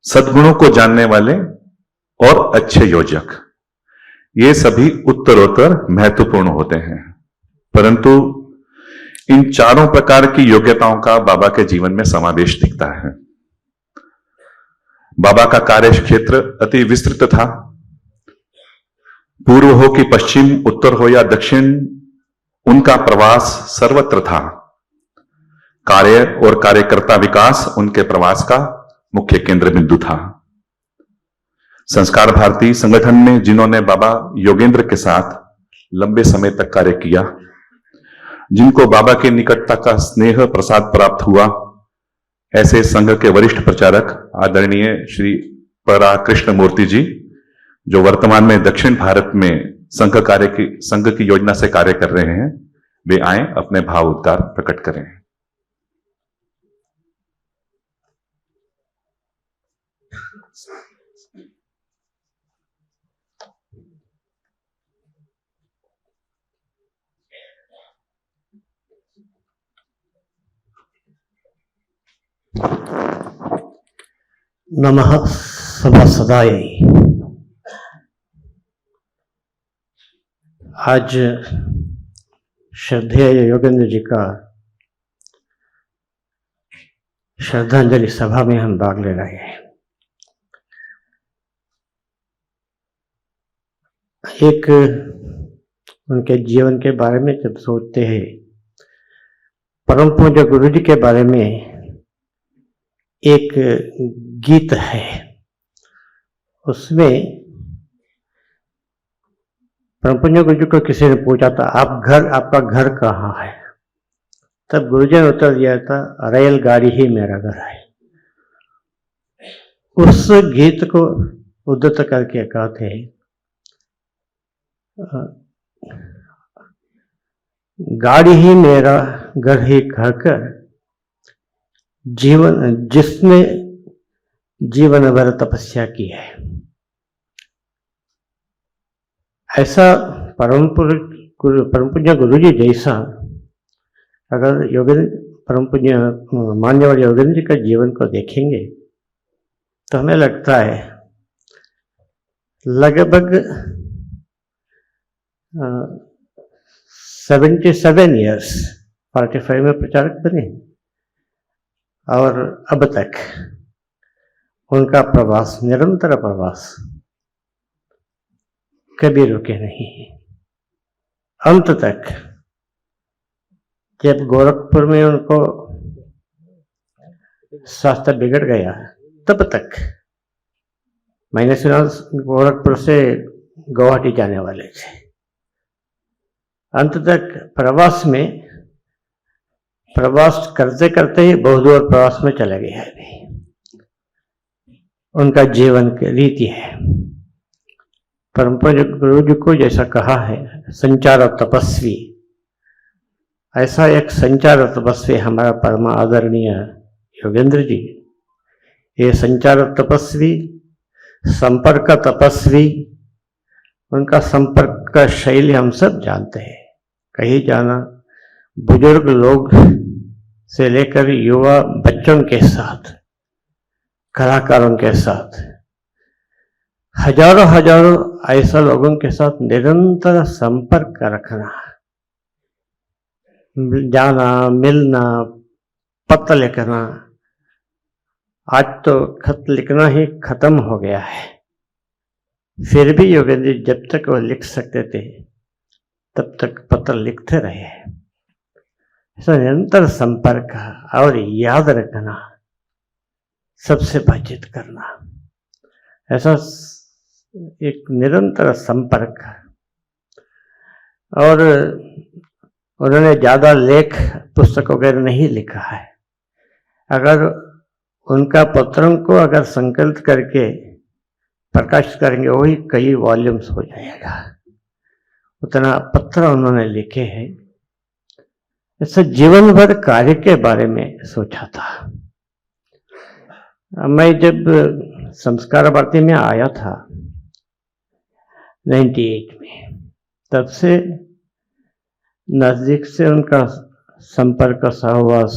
सद्गुणों को जानने वाले और अच्छे योजक। ये सभी उत्तरोत्तर महत्वपूर्ण होते हैं, परंतु इन चारों प्रकार की योग्यताओं का बाबा के जीवन में समावेश दिखता है। बाबा का कार्य क्षेत्र अति विस्तृत था। पूर्व हो कि पश्चिम, उत्तर हो या दक्षिण, उनका प्रवास सर्वत्र था। कार्य और कार्यकर्ता विकास उनके प्रवास का मुख्य केंद्र बिंदु था। संस्कार भारती संगठन में जिन्होंने बाबा योगेंद्र के साथ लंबे समय तक कार्य किया, जिनको बाबा की निकटता का स्नेह प्रसाद प्राप्त हुआ, ऐसे संघ के वरिष्ठ प्रचारक आदरणीय श्री परा कृष्ण मूर्ति जी, जो वर्तमान में दक्षिण भारत में संघ की योजना से कार्य कर रहे हैं, वे आए अपने भाव उद्गार प्रकट करें। नमः सभासदाय। आज श्रद्धेय योगेंद्र जी का श्रद्धांजलि सभा में हम भाग ले रहे हैं। एक उनके जीवन के बारे में जब सोचते हैं, परम पूज्य गुरु जी के बारे में एक गीत है, उसमें परम पूज्य गुरु जी को किसी ने पूछा था, आपका घर कहाँ है? तब गुरु जी ने उत्तर दिया था, रेलगाड़ी ही मेरा घर है। उस गीत को उद्धत करके कहते हैं, गाड़ी ही मेरा घर ही कहकर जिसने जीवन भर तपस्या की है। ऐसा परम पूज्य गुरु जी जैसा अगर परम पूज्य मान्यवर योगेंद्र जी का जीवन को देखेंगे तो हमें लगता है लगभग 77 ईयर्स 45 में प्रचारक बने और अब तक उनका प्रवास, निरंतर प्रवास कभी रुके नहीं। अंत तक जब गोरखपुर में उनको स्वास्थ्य बिगड़ गया, तब तक मैंने सुना गोरखपुर से गुवाहाटी जाने वाले थे। अंत तक प्रवास करते करते ही बहुत दूर प्रवास में चले गए हैं। अभी उनका जीवन की रीति है। परम पूज्य गुरु जी को जैसा कहा है, संचार और तपस्वी, ऐसा एक संचार और तपस्वी हमारा परम आदरणीय योगेंद्र जी, ये संचार तपस्वी, संपर्क तपस्वी, उनका संपर्क का शैली हम सब जानते हैं। कहीं जाना, बुजुर्ग लोग से लेकर युवा बच्चों के साथ, कलाकारों के साथ, हजारों हजारों ऐसा लोगों के साथ निरंतर संपर्क रखना, जाना, मिलना, पत्र लिखना। आज तो खत लिखना ही खत्म हो गया है, फिर भी योगेंद्र जी जब तक वो लिख सकते थे तब तक पत्र लिखते रहे। ऐसा निरंतर संपर्क और याद रखना, सबसे बातचीत करना, ऐसा एक निरंतर संपर्क। और उन्होंने ज़्यादा लेख पुस्तक वगैरह नहीं लिखा है। अगर उनका पत्रों को अगर संकलित करके प्रकाशित करेंगे वही कई वॉल्यूम्स हो जाएगा, उतना पत्र उन्होंने लिखे हैं। ऐसा जीवन भर कार्य के बारे में सोचा था। मैं जब संस्कार भारती में आया था 98 में, तब से नजदीक से उनका संपर्क, सहवास,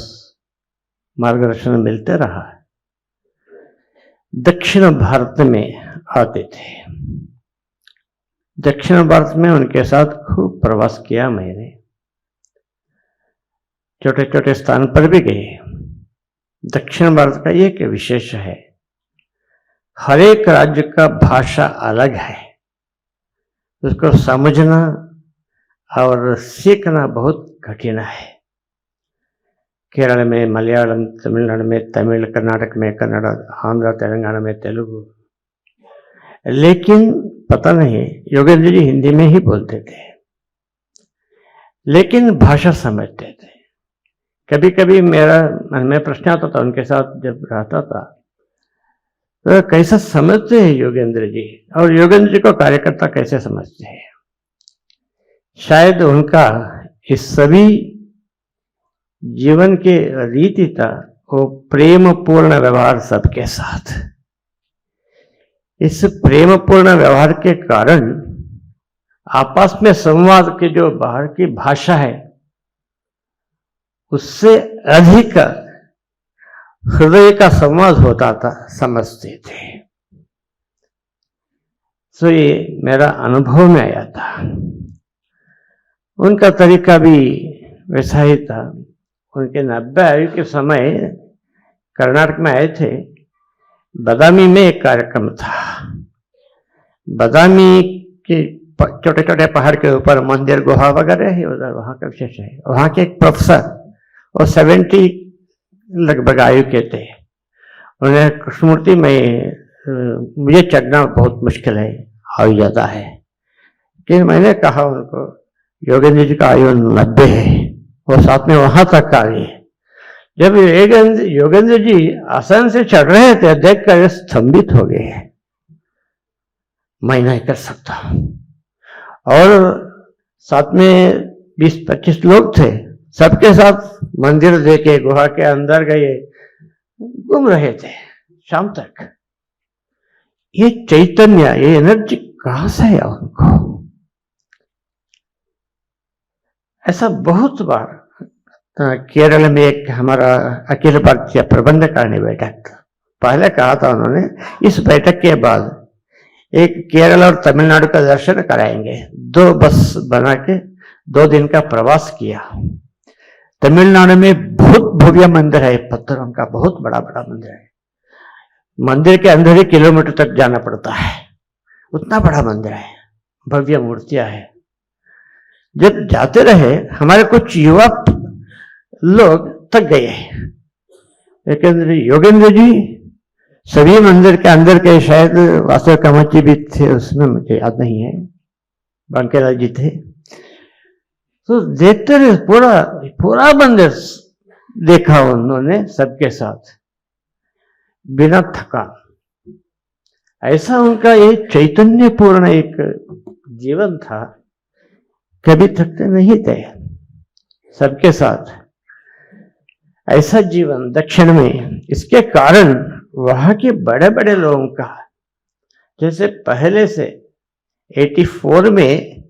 मार्गदर्शन मिलते रहा। दक्षिण भारत में आते थे, दक्षिण भारत में उनके साथ खूब प्रवास किया मैंने, छोटे छोटे स्थान पर भी गए। दक्षिण भारत का एक विशेष है, हर एक राज्य का भाषा अलग है, उसको समझना और सीखना बहुत कठिन है। केरल में मलयालम, तमिलनाडु में तमिल, कर्नाटक में कन्नड़, आंध्र तेलंगाना में तेलुगु। लेकिन पता नहीं, योगेंद्र जी हिंदी में ही बोलते थे लेकिन भाषा समझते थे। कभी कभी मेरा मन में प्रश्न आता था, उनके साथ जब रहता था तो कैसा समझते हैं योगेंद्र जी, और योगेंद्र जी को कार्यकर्ता कैसे समझते हैं। शायद उनका इस सभी जीवन के रीति था, वो प्रेम पूर्ण व्यवहार सबके साथ। इस प्रेम पूर्ण व्यवहार के कारण आपस में संवाद की जो बाहर की भाषा है उससे अधिक हृदय का संवाद होता था, समझते थे। सो ये मेरा अनुभव में आया था। उनका तरीका भी वैसा ही था। उनके 90 आयु के समय कर्नाटक में आए थे। बदामी में एक कार्यक्रम था। बदामी के छोटे छोटे पहाड़ के ऊपर मंदिर, गुहा वगैरह है उधर, वहाँ का विशेष है। वहाँ के एक प्रोफेसर, और 70 लगभग आयु के थे। उन्हें कृष्णमूर्ति में मुझे चढ़ना बहुत मुश्किल है, आयु ज़्यादा है। लेकिन मैंने कहा उनको, योगेंद्र जी का आयु 90 है, वो साथ में वहां तक आ गए। जब योगेंद्र जी आसन से चढ़ रहे थे, देखकर स्तंभित हो गए, मैं नहीं कर सकता। और साथ में 20-25 लोग थे, सबके साथ मंदिर देखे, गुहा के अंदर गए, घूम रहे थे शाम तक। ये चैतन्य, ये एनर्जी कहां से है उनको? ऐसा बहुत बार केरल में एक हमारा अखिल भारतीय प्रबंधकारिणी बैठक, पहले कहा था उन्होंने, इस बैठक के बाद एक केरल और तमिलनाडु का दर्शन कराएंगे। 2 बस बना के 2 दिन का प्रवास किया। तमिलनाडु में बहुत भव्य मंदिर है, पत्थरों का बहुत बड़ा बड़ा मंदिर है। मंदिर के अंदर ही किलोमीटर तक जाना पड़ता है, उतना बड़ा मंदिर है, भव्य मूर्तियां है। जब जाते रहे, हमारे कुछ युवा लोग थक गए, लेकिन योगेंद्र जी सभी मंदिर के अंदर के, शायद वासव कामत जी भी थे उसमें, मुझे याद नहीं है, बांकेलाल जी थे। तो देखते रहे, पूरा मंदिर देखा उन्होंने सबके साथ बिना थकान। ऐसा उनका एक चैतन्यपूर्ण एक जीवन था, कभी थकते नहीं थे सबके साथ। ऐसा जीवन दक्षिण में इसके कारण वहां के बड़े बड़े लोगों का, जैसे पहले से 84 में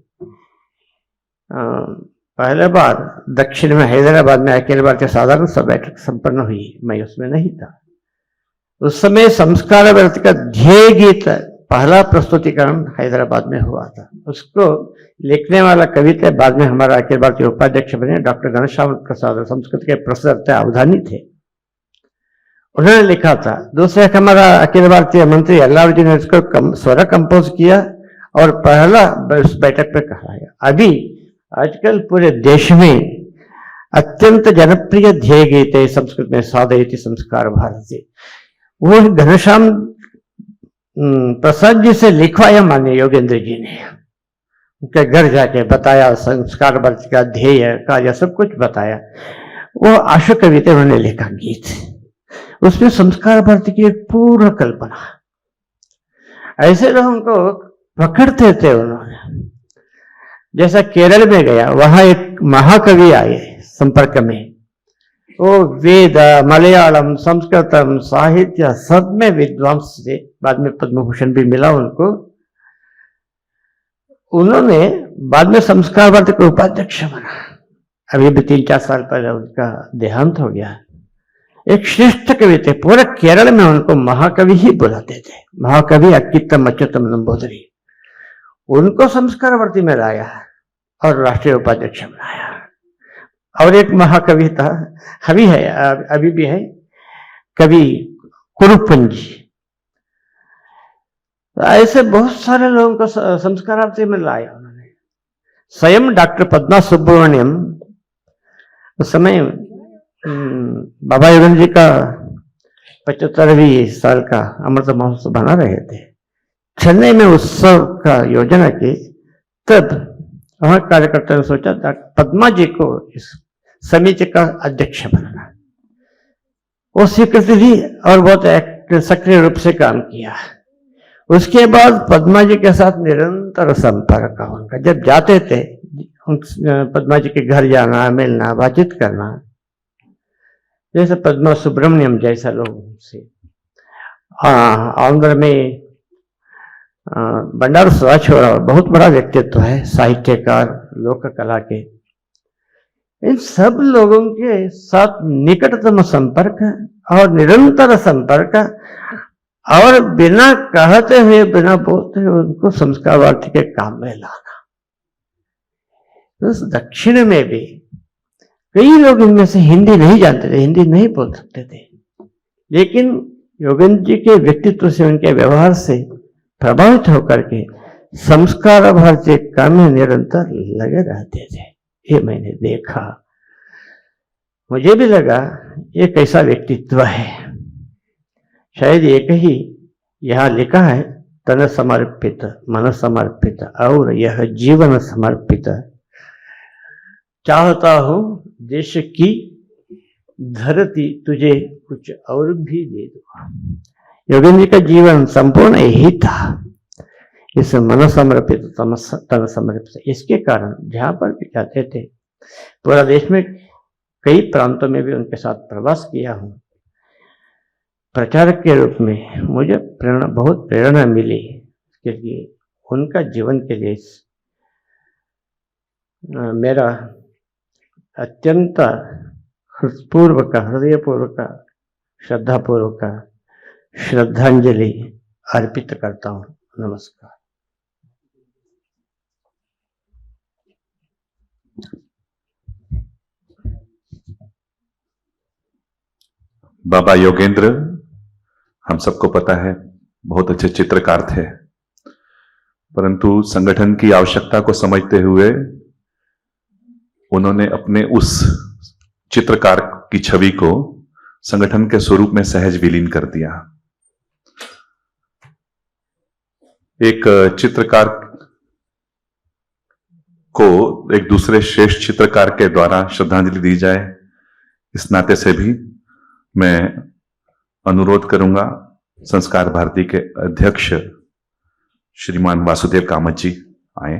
पहले बार दक्षिण में हैदराबाद में अखिल भारतीय साधारण सभा बैठक संपन्न हुई, मैं उसमें नहीं था। उस समय संस्कार भारती का ध्येय गीत पहला प्रस्तुतिकरण हैदराबाद में हुआ था। उसको लिखने वाला कवि थे, बाद में हमारा अखिल भारतीय उपाध्यक्ष बने डॉक्टर घनश्याम प्रसाद, संस्कृत के प्रोफेसर थे, अवधानी थे, उन्होंने लिखा था। दूसरे हमारा अखिल भारतीय मंत्री अल्लाउद्दीन ने इसको स्वर कंपोज किया और पहला उस बैठक पे कहा है। अभी आजकल पूरे देश में अत्यंत जनप्रिय ध्येय गीत है संस्कृत में, साधयति संस्कार भारती। वो घनश्याम प्रसाद जी से लिखवाया माननीय योगेंद्र जी ने, उनके घर जाके बताया, संस्कार भारती का ध्येय कार्य सब कुछ बताया। वो आशु कविता उन्होंने लिखा गीत, उसमें संस्कार भारती की एक पूर्ण कल्पना। ऐसे लोगों को पकड़ते थे उन्होंने। जैसा केरल में गया, वहां एक महाकवि आए संपर्क में, वो वेद, मलयालम, संस्कृतम, साहित्य सब में विद्वांस थे, बाद में पद्म भूषण भी मिला उनको। उन्होंने बाद में संस्कार भारती के उपाध्यक्ष बना। अभी भी 3-4 साल पहले उनका देहांत हो गया। एक श्रेष्ठ कवि थे, पूरे केरल में उनको महाकवि ही बुलाते थे, महाकवि अच्युतम अच्युतम नंबूदरी। उनको संस्कार भारती में लाया और राष्ट्रीय उपाध्यक्ष बनाया। और एक महाकवि था, अभी भी है, कवि कुरुपंजी। ऐसे बहुत सारे लोगों को संस्कार भारती में लाया उन्होंने। स्वयं डॉक्टर पद्मा सुब्रमण्यम उस समय बाबा योगेंद्र जी का 75वीं साल का अमृत महोत्सव बना रहे थे, चेन्नई में उत्सव का योजना की। तब वहां कार्यकर्ता ने सोचा पद्मा जी को इस समिति का अध्यक्ष बनाना। वो स्वीकृति दी और बहुत सक्रिय रूप से काम किया। उसके बाद पद्मा जी के साथ निरंतर संपर्क का उनका, जब जाते थे पद्मा जी के घर जाना, मिलना, बातचीत करना। जैसे पद्मा सुब्रमण्यम जैसा लोग से आंध्र में बंडारू सदाशिवराव बहुत बड़ा व्यक्तित्व है, साहित्यकार, लोक कला के। इन सब लोगों के साथ निकटतम संपर्क और निरंतर संपर्क, और बिना कहते हुए, बिना बोलते हुए उनको संस्कार भारती के काम में लाना। तो दक्षिण में भी कई लोग इनमें से हिंदी नहीं जानते थे, हिंदी नहीं बोल सकते थे, लेकिन योगेंद्र जी के व्यक्तित्व से, उनके व्यवहार से प्रभावित होकर के संस्कार भारती काम में निरंतर लगे रहते थे। ये मैंने देखा, मुझे भी लगा ये कैसा व्यक्तित्व है। शायद एक ही यहाँ लिखा है, तन समर्पित, मन समर्पित और यह जीवन समर्पित, चाहता हूं देश की धरती तुझे कुछ और भी दे दो। योगेंद्र जी का जीवन संपूर्ण यही था, इस मन समर्पित, तन समर्पित। इसके कारण जहां पर भी जाते थे, पूरा देश में कई प्रांतों में भी उनके साथ प्रवास किया हूं। प्रचारक के रूप में मुझे बहुत प्रेरणा मिली, क्योंकि उनका जीवन के लिए मेरा अत्यंत हृदयपूर्वक, श्रद्धापूर्वक श्रद्धांजलि अर्पित करता हूं। नमस्कार। बाबा योगेंद्र, हम सबको पता है, बहुत अच्छे चित्रकार थे, परंतु संगठन की आवश्यकता को समझते हुए उन्होंने अपने उस चित्रकार की छवि को संगठन के स्वरूप में सहज विलीन कर दिया। एक चित्रकार को एक दूसरे श्रेष्ठ चित्रकार के द्वारा श्रद्धांजलि दी जाए, इस नाते से भी मैं अनुरोध करूंगा संस्कार भारती के अध्यक्ष श्रीमान वासुदेव कामत जी आए।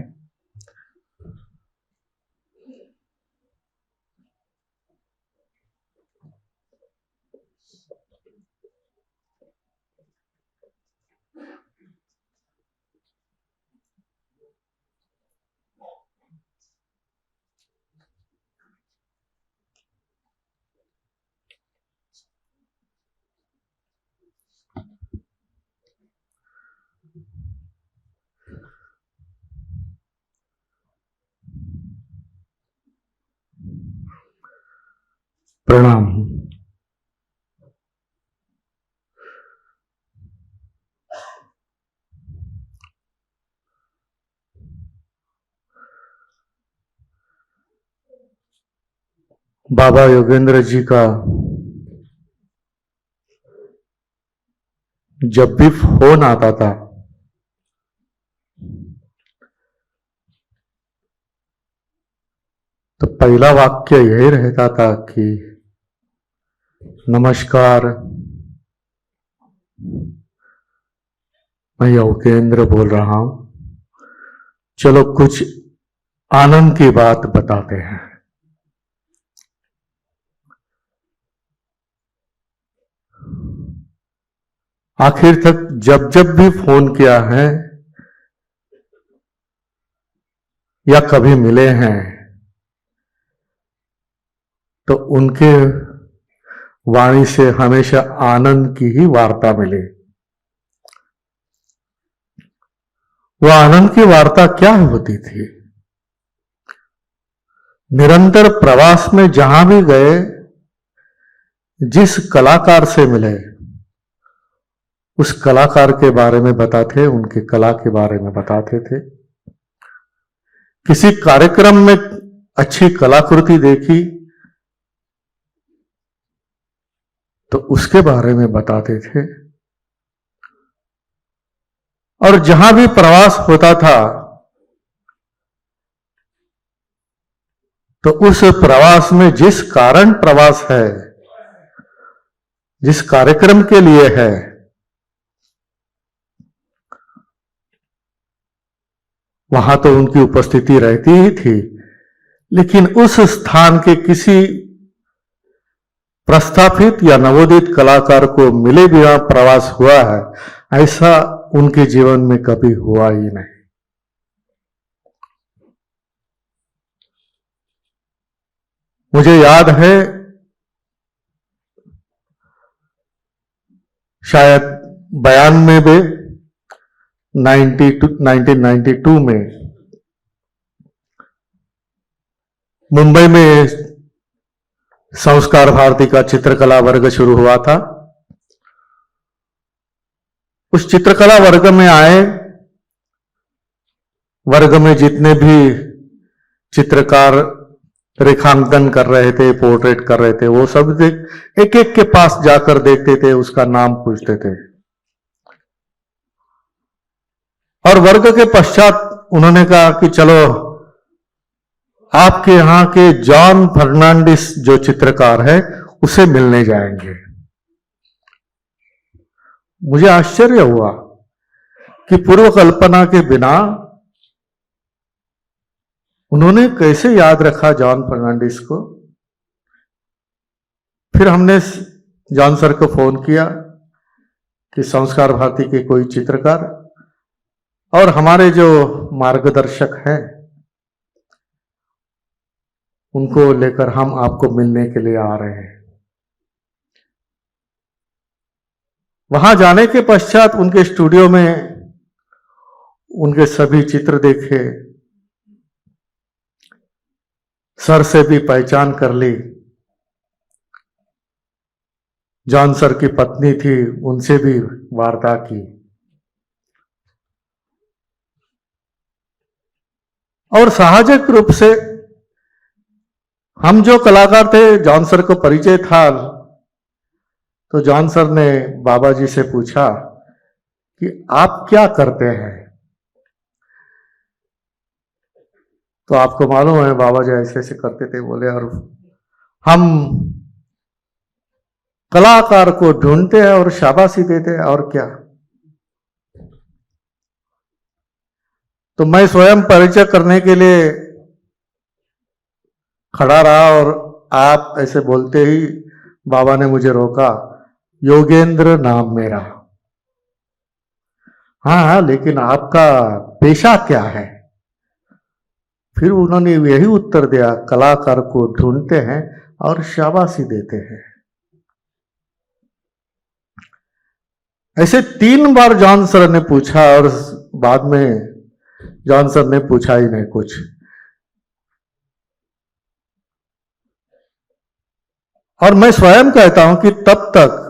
प्रणाम। बाबा योगेंद्र जी का जब भी फोन आता था तो पहला वाक्य यही रहता था कि नमस्कार, मैं योगेंद्र बोल रहा हूं, चलो कुछ आनंद की बात बताते हैं। आखिर तक जब जब भी फोन किया है या कभी मिले हैं तो उनके वाणी से हमेशा आनंद की ही वार्ता मिली। वो आनंद की वार्ता क्या होती थी? निरंतर प्रवास में जहां भी गए, जिस कलाकार से मिले उस कलाकार के बारे में बताते, उनकी कला के बारे में बताते थे। किसी कार्यक्रम में अच्छी कलाकृति देखी तो उसके बारे में बताते थे। और जहां भी प्रवास होता था तो उस प्रवास में जिस कारण प्रवास है, जिस कार्यक्रम के लिए है, वहां तो उनकी उपस्थिति रहती ही थी, लेकिन उस स्थान के किसी प्रस्थापित या नवोदित कलाकार को मिले बिना प्रवास हुआ है, ऐसा उनके जीवन में कभी हुआ ही नहीं। मुझे याद है शायद 1992 में मुंबई में संस्कार भारती का चित्रकला वर्ग शुरू हुआ था। उस चित्रकला वर्ग में आए, वर्ग में जितने भी चित्रकार रेखांकन कर रहे थे, पोर्ट्रेट कर रहे थे, वो सब एक एक के पास जाकर देखते थे, उसका नाम पूछते थे। और वर्ग के पश्चात उन्होंने कहा कि चलो आपके यहां के जॉन फर्नांडिस जो चित्रकार है उसे मिलने जाएंगे। मुझे आश्चर्य हुआ कि पूर्व कल्पना के बिना उन्होंने कैसे याद रखा जॉन फर्नांडिस को। फिर हमने जॉन सर को फोन किया कि संस्कार भारती के कोई चित्रकार और हमारे जो मार्गदर्शक हैं उनको लेकर हम आपको मिलने के लिए आ रहे हैं। वहां जाने के पश्चात उनके स्टूडियो में उनके सभी चित्र देखे, सर से भी पहचान कर ली। जॉन सर की पत्नी थी, उनसे भी वार्ता की। और साहजिक रूप से हम जो कलाकार थे, जॉन सर को परिचय था, तो जॉन सर ने बाबा जी से पूछा कि आप क्या करते हैं। तो आपको मालूम है बाबा जी ऐसे ऐसे करते थे। बोले और हम कलाकार को ढूंढते हैं और शाबाशी देते हैं, और क्या। तो मैं स्वयं परिचय करने के लिए खड़ा रहा और आप ऐसे बोलते ही बाबा ने मुझे रोका, योगेंद्र नाम मेरा। हाँ, लेकिन आपका पेशा क्या है? फिर उन्होंने यही उत्तर दिया, कलाकार को ढूंढते हैं और शाबाशी देते हैं। ऐसे 3 बार जॉन सर ने पूछा और बाद में जॉन सर ने पूछा ही नहीं कुछ। और मैं स्वयं कहता हूं कि तब तक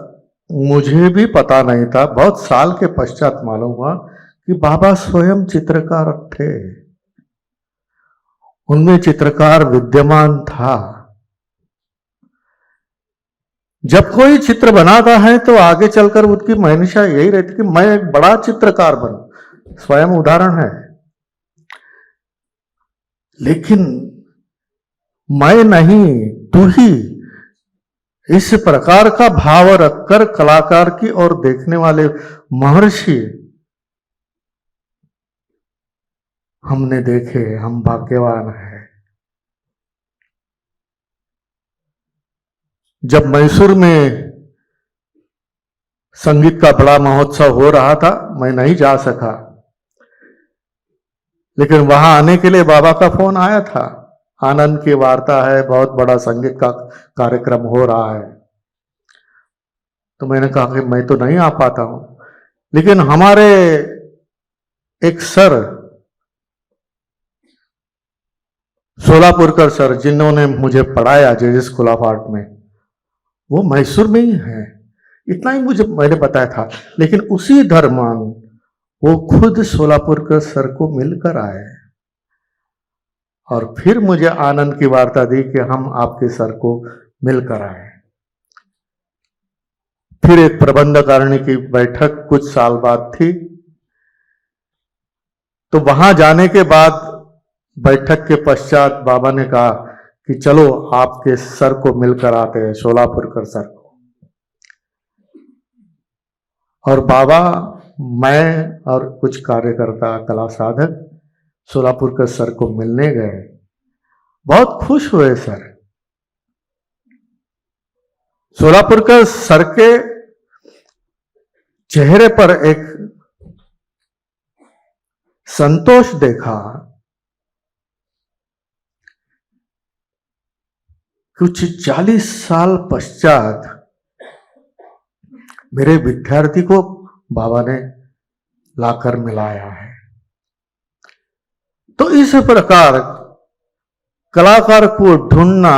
मुझे भी पता नहीं था, बहुत साल के पश्चात मालूम हुआ कि बाबा स्वयं चित्रकार थे, उनमें चित्रकार विद्यमान था। जब कोई चित्र बनाता है तो आगे चलकर उसकी मनीषा यही रहती कि मैं एक बड़ा चित्रकार बनूं, स्वयं उदाहरण है। लेकिन मैं नहीं, तू ही, इस प्रकार का भाव रखकर कलाकार की ओर देखने वाले महर्षि हमने देखे, हम भाग्यवान हैं। जब मैसूर में संगीत का बड़ा महोत्सव हो रहा था, मैं नहीं जा सका, लेकिन वहां आने के लिए बाबा का फोन आया था, आनंद की वार्ता है, बहुत बड़ा संगीत का कार्यक्रम हो रहा है। तो मैंने कहा कि मैं तो नहीं आ पाता हूं, लेकिन हमारे एक सर, सोलापुरकर सर, जिन्होंने मुझे पढ़ाया जे स्कूल ऑफ आर्ट में, वो मैसूर में ही है। इतना ही मैंने बताया था। लेकिन उसी दरम्यान वो खुद सोलापुरकर सर को मिलकर आए और फिर मुझे आनंद की वार्ता दी कि हम आपके सर को मिलकर आए। फिर एक प्रबंधकारिणी की बैठक कुछ साल बाद थी, तो वहां जाने के बाद बैठक के पश्चात बाबा ने कहा कि चलो आपके सर को मिलकर आते हैं, सोलापुरकर सर को। और बाबा, मैं और कुछ कार्यकर्ता, कला साधक सोलापुरकर सर को मिलने गए। बहुत खुश हुए सर। सोलापुरकर सर के चेहरे पर एक संतोष देखा। कुछ 40 साल पश्चात मेरे विद्यार्थी को बाबा ने लाकर मिलाया है। तो इस प्रकार कलाकार को ढूंढना,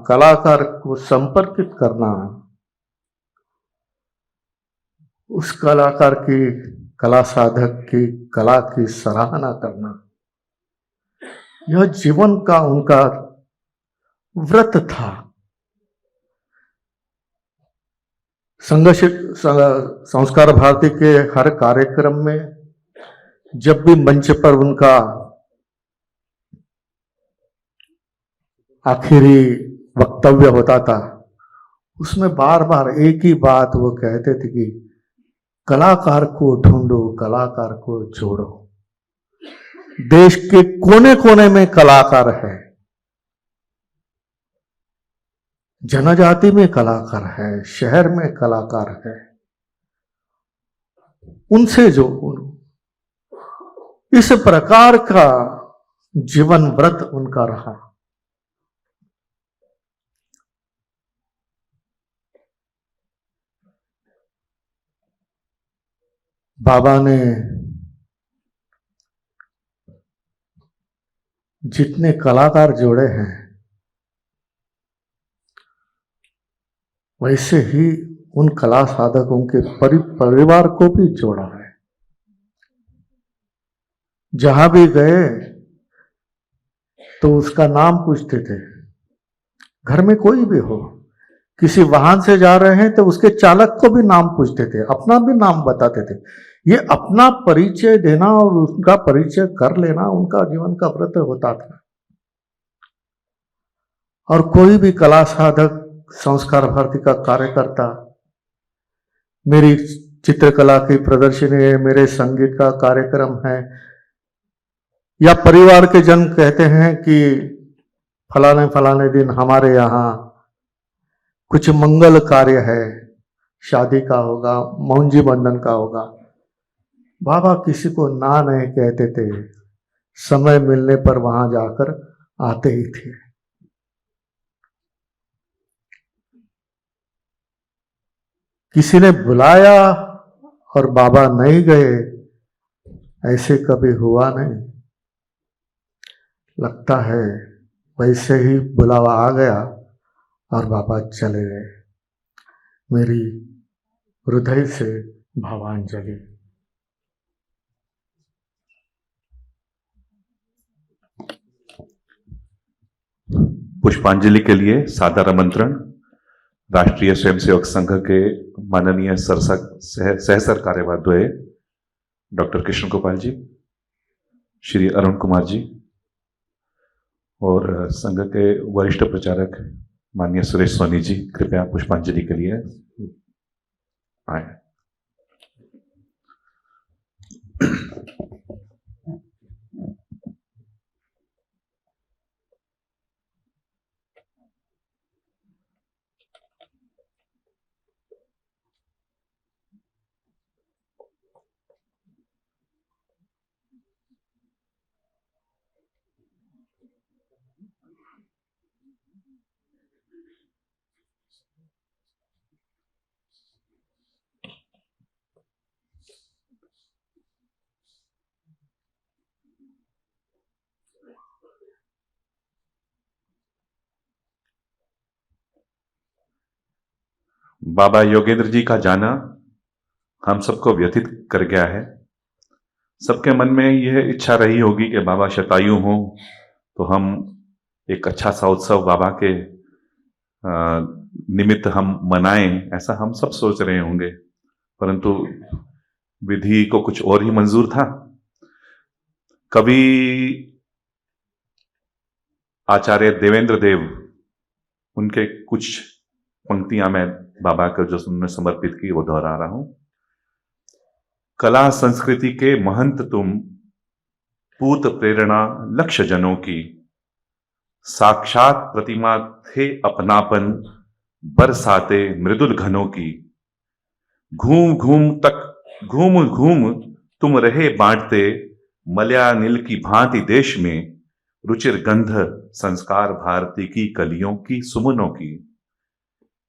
कलाकार को संपर्कित करना, उस कलाकार की, कला साधक की कला की सराहना करना, यह जीवन का उनका व्रत था। संस्कार भारती के हर कार्यक्रम में जब भी मंच पर उनका आखिरी वक्तव्य होता था, उसमें बार बार एक ही बात वो कहते थे कि कलाकार को ढूंढो, कलाकार को जोड़ो। देश के कोने कोने में कलाकार है, जनजाति में कलाकार है, शहर में कलाकार है। उनसे जो इस प्रकार का जीवन व्रत उनका रहा। बाबा ने जितने कलाकार जोड़े हैं, वैसे ही उन कला साधकों के परिवार को भी जोड़ा है। जहां भी गए तो उसका नाम पूछते थे। घर में कोई भी हो, किसी वाहन से जा रहे हैं तो उसके चालक को भी नाम पूछते थे, अपना भी नाम बताते थे। ये अपना परिचय देना और उनका परिचय कर लेना उनका जीवन का व्रत होता था। और कोई भी कला साधक, संस्कार भारती का कार्यकर्ता, मेरी चित्रकला की प्रदर्शनी है, मेरे संगीत का कार्यक्रम है, या परिवार के जन कहते हैं कि फलाने फलाने दिन हमारे यहाँ कुछ मंगल कार्य है, शादी का होगा, मौंजी बंधन का होगा, बाबा किसी को ना नहीं कहते थे, समय मिलने पर वहां जाकर आते ही थे। किसी ने बुलाया और बाबा नहीं गए, ऐसे कभी हुआ नहीं। लगता है वैसे ही बुलावा आ गया और बाबा चले गए। मेरी हृदय से भावांजलि। पुष्पांजलि के लिए सादर आमंत्रण राष्ट्रीय स्वयंसेवक संघ के माननीय सहसर कार्यवाह डॉक्टर कृष्ण गोपाल जी, श्री अरुण कुमार जी और संघ के वरिष्ठ प्रचारक माननीय सुरेश सोनी जी, कृपया पुष्पांजलि के लिए आए। बाबा योगेंद्र जी का जाना हम सबको व्यथित कर गया है। सबके मन में यह इच्छा रही होगी कि बाबा शतायु हों तो हम एक अच्छा सा उत्सव बाबा के निमित्त हम मनाएं, ऐसा हम सब सोच रहे होंगे, परंतु विधि को कुछ और ही मंजूर था। कवि आचार्य देवेंद्र देव, उनके कुछ पंक्तियां मैं बाबा को जो उन्होंने समर्पित की वो दोहरा रहा हूं। कला संस्कृति के महंत तुम, पूत प्रेरणा लक्ष्य जनों की, साक्षात प्रतिमा थे अपनापन, बरसाते मृदुल घनों की। घूम घूम तुम रहे बांटते, मलयानिल की भांति देश में, रुचिर गंध संस्कार भारती की कलियों की सुमनों की।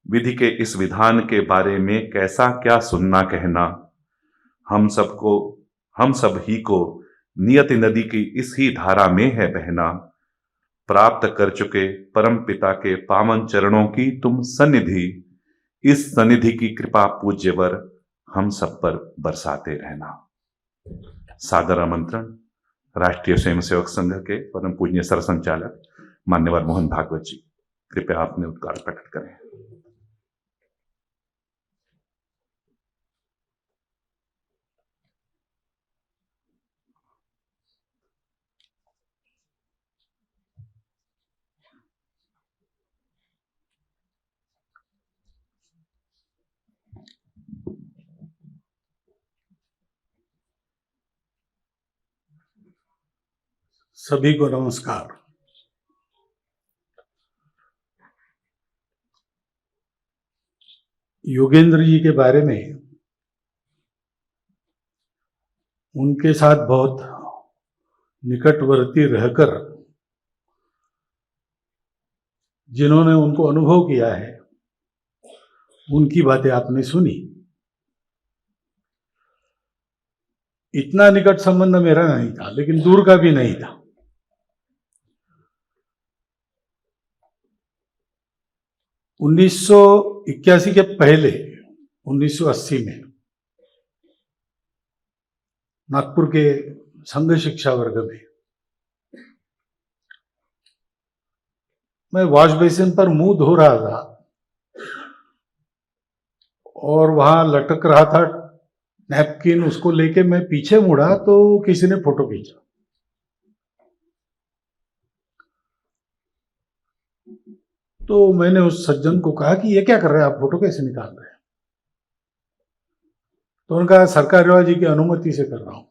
विधि के इस विधान के बारे में कैसा क्या सुनना कहना, हम सब ही को नियति नदी की इस ही धारा में है बहना। प्राप्त कर चुके परम पिता के पावन चरणों की तुम सन्निधि, इस सन्निधि की कृपा पूज्यवर हम सब पर बरसाते रहना। सादर आमंत्रण राष्ट्रीय स्वयंसेवक संघ के परम पूज्य सरसंचालक मान्यवर मोहन भागवत जी, कृपया अपने उद्गार प्रकट करें। सभी को नमस्कार। योगेंद्र जी के बारे में, उनके साथ बहुत निकटवर्ती रहकर जिन्होंने उनको अनुभव किया है, उनकी बातें आपने सुनी। इतना निकट संबंध मेरा नहीं था, लेकिन दूर का भी नहीं था। 1981 के पहले 1980 में नागपुर के संघ शिक्षा वर्ग में मैं वॉश बेसिन पर मुंह धो रहा था और वहां लटक रहा था नैपकिन, उसको लेके मैं पीछे मुड़ा तो किसी ने फोटो खींचा। तो मैंने उस सज्जन को कहा कि ये क्या कर रहे हैं आप, फोटो कैसे निकाल रहे हैं? तो उन्होंने कहा सरकार जी की अनुमति से कर रहा हूं।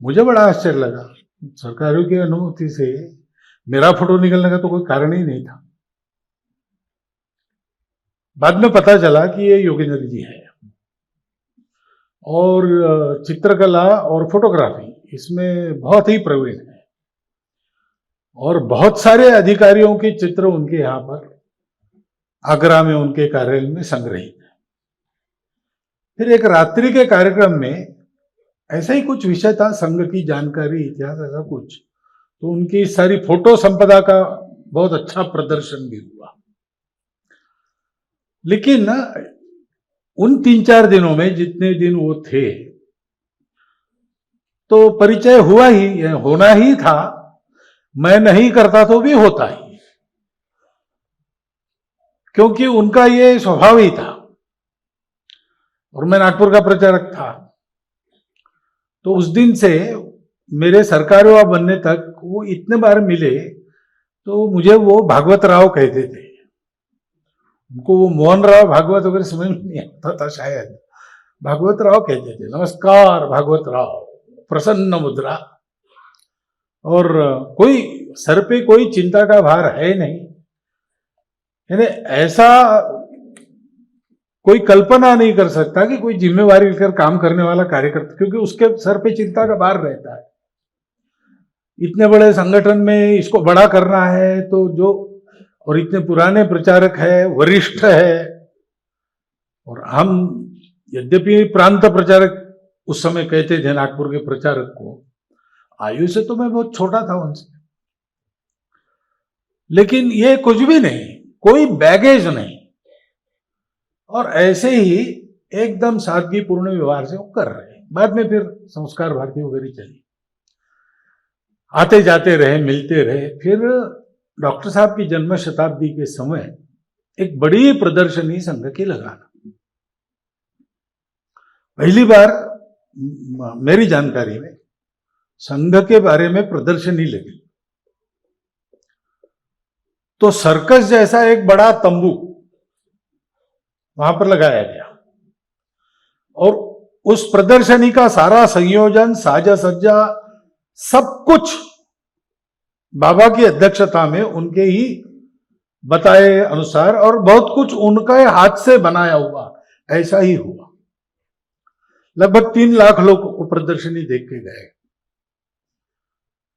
मुझे बड़ा आश्चर्य लगा, सरकारों की अनुमति से मेरा फोटो निकलने का तो कोई कारण ही नहीं था। बाद में पता चला कि ये योगेंद्र जी है और चित्रकला और फोटोग्राफी इसमें बहुत ही प्रवीण है और बहुत सारे अधिकारियों के चित्र उनके यहाँ पर आगरा में उनके कार्यालय में संग्रहित है। फिर एक रात्रि के कार्यक्रम में ऐसा ही कुछ विषय था, संघ की जानकारी, इतिहास, ऐसा कुछ, तो उनकी सारी फोटो संपदा का बहुत अच्छा प्रदर्शन भी हुआ। लेकिन ना उन 3-4 दिनों में जितने दिन वो थे, तो परिचय हुआ ही, होना ही था। मैं नहीं करता तो भी होता ही, क्योंकि उनका ये स्वभाव ही था। और मैं नागपुर का प्रचारक था, तो उस दिन से मेरे सरकारवा बनने तक वो इतने बार मिले, तो मुझे वो भागवत राव कहते थे। उनको वो मोहन राव भागवत वगैरह समझ में नहीं आता था शायद, भागवत राव कहते थे। नमस्कार भागवत राव, प्रसन्न मुद्रा, और कोई सर पे कोई चिंता का भार है नहीं। यानी ऐसा कोई कल्पना नहीं कर सकता कि कोई जिम्मेवारी लेकर काम करने वाला कार्यकर्ता, क्योंकि उसके सर पे चिंता का भार रहता है। इतने बड़े संगठन में इसको बड़ा करना है, तो जो, और इतने पुराने प्रचारक है, वरिष्ठ है, और हम यद्यपि प्रांत प्रचारक उस समय कहते थे नागपुर के प्रचारक को, आयु से तो मैं बहुत छोटा था उनसे, लेकिन ये कुछ भी नहीं, कोई बैगेज नहीं, और ऐसे ही एकदम सादगीपूर्ण व्यवहार से वो कर रहे हैं। बाद में फिर संस्कार भारती वगैरह चली, आते जाते रहे, मिलते रहे। फिर डॉक्टर साहब की जन्म शताब्दी के समय एक बड़ी प्रदर्शनी संघ की लगाना, पहली बार मेरी जानकारी में संघ के बारे में प्रदर्शनी लगी। तो सर्कस जैसा एक बड़ा तंबू वहां पर लगाया गया, और उस प्रदर्शनी का सारा संयोजन, साजा सज्जा, सब कुछ बाबा की अध्यक्षता में उनके ही बताए अनुसार, और बहुत कुछ उनके हाथ से बनाया हुआ, ऐसा ही हुआ। लगभग 3 लाख लोग वो प्रदर्शनी देख के गए,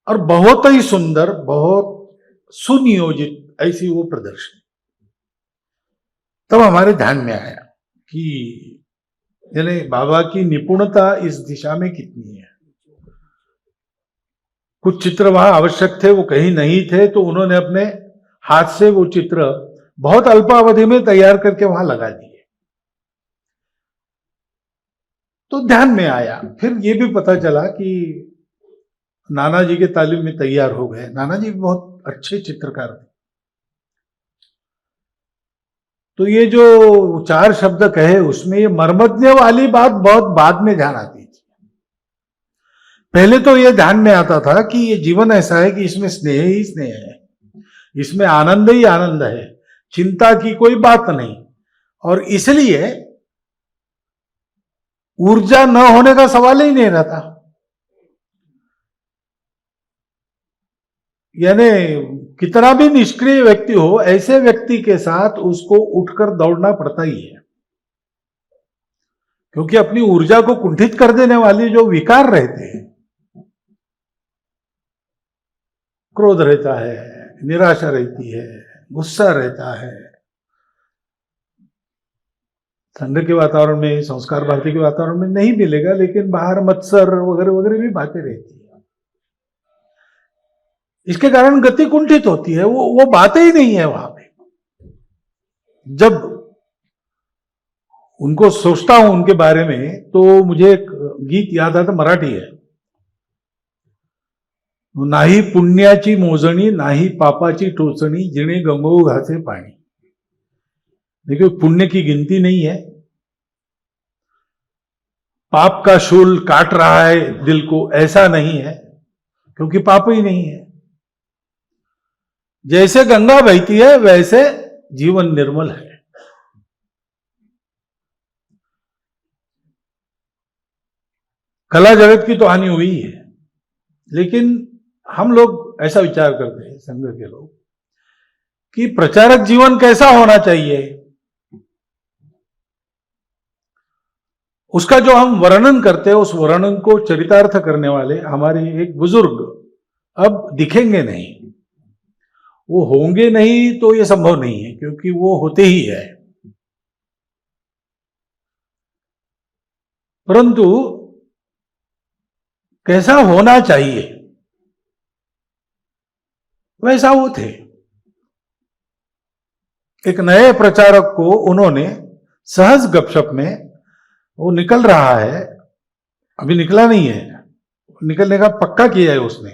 और बहुत ही सुंदर, बहुत सुनियोजित ऐसी वो प्रदर्शनी। तब हमारे ध्यान में आया कि यानी बाबा की निपुणता इस दिशा में कितनी है। कुछ चित्र वहां आवश्यक थे, वो कहीं नहीं थे, तो उन्होंने अपने हाथ से वो चित्र बहुत अल्पावधि में तैयार करके वहां लगा दिए। तो ध्यान में आया। फिर ये भी पता चला कि नाना जी के तालीम में तैयार हो गए। नाना जी बहुत अच्छे चित्रकार थे। तो ये जो 4 शब्द कहे, उसमें ये मर्मज्ञ वाली बात बहुत बाद में ध्यान आती थी। पहले तो ये ध्यान में आता था कि ये जीवन ऐसा है कि इसमें स्नेह ही स्नेह है, इसमें आनंद ही आनंद है, चिंता की कोई बात नहीं, और इसलिए ऊर्जा न होने का सवाल ही नहीं रहता। यानी कितना भी निष्क्रिय व्यक्ति हो, ऐसे व्यक्ति के साथ उसको उठकर दौड़ना पड़ता ही है, क्योंकि अपनी ऊर्जा को कुंठित कर देने वाली जो विकार रहते हैं, क्रोध रहता है, निराशा रहती है, गुस्सा रहता है, संघ के वातावरण में, संस्कार भारती के वातावरण में नहीं मिलेगा, लेकिन बाहर मत्सर वगैरह वगैरह भी बातें रहती है। इसके कारण गति कुंठित होती है, वो बातें ही नहीं है वहां पे। जब उनको सोचता हूं उनके बारे में, तो मुझे एक गीत याद आता, मराठी है, नाही पुण्याची मोजणी, नाही पापाची टोचणी, जिणे गंगो घासे पाणी। देखिए, पुण्य की गिनती नहीं है, पाप का शूल काट रहा है दिल को, ऐसा नहीं है, क्योंकि पाप ही नहीं है। जैसे गंगा बहती है वैसे जीवन निर्मल है। कला जगत की तो हानि हुई है, लेकिन हम लोग ऐसा विचार करते हैं, संघ के लोग, कि प्रचारक जीवन कैसा होना चाहिए, उसका जो हम वर्णन करते हैं, उस वर्णन को चरितार्थ करने वाले हमारे एक बुजुर्ग अब दिखेंगे नहीं। वो होंगे नहीं तो ये संभव नहीं है, क्योंकि वो होते ही है। परंतु कैसा होना चाहिए वैसा वो थे। एक नए प्रचारक को उन्होंने सहज गपशप में, वो निकल रहा है, अभी निकला नहीं है, निकलने का पक्का किया है उसने,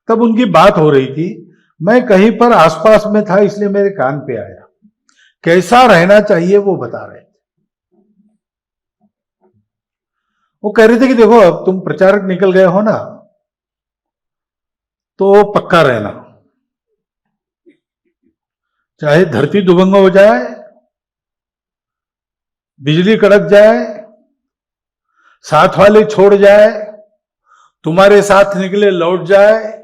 तब उनकी बात हो रही थी, मैं कहीं पर आसपास में था इसलिए मेरे कान पे आया, कैसा रहना चाहिए वो बता रहे थे। वो कह रहे थे कि देखो अब तुम प्रचारक निकल गए हो ना, तो पक्का रहना, चाहे धरती दुभंग हो जाए, बिजली कड़क जाए, साथ वाले छोड़ जाए, तुम्हारे साथ निकले लौट जाए,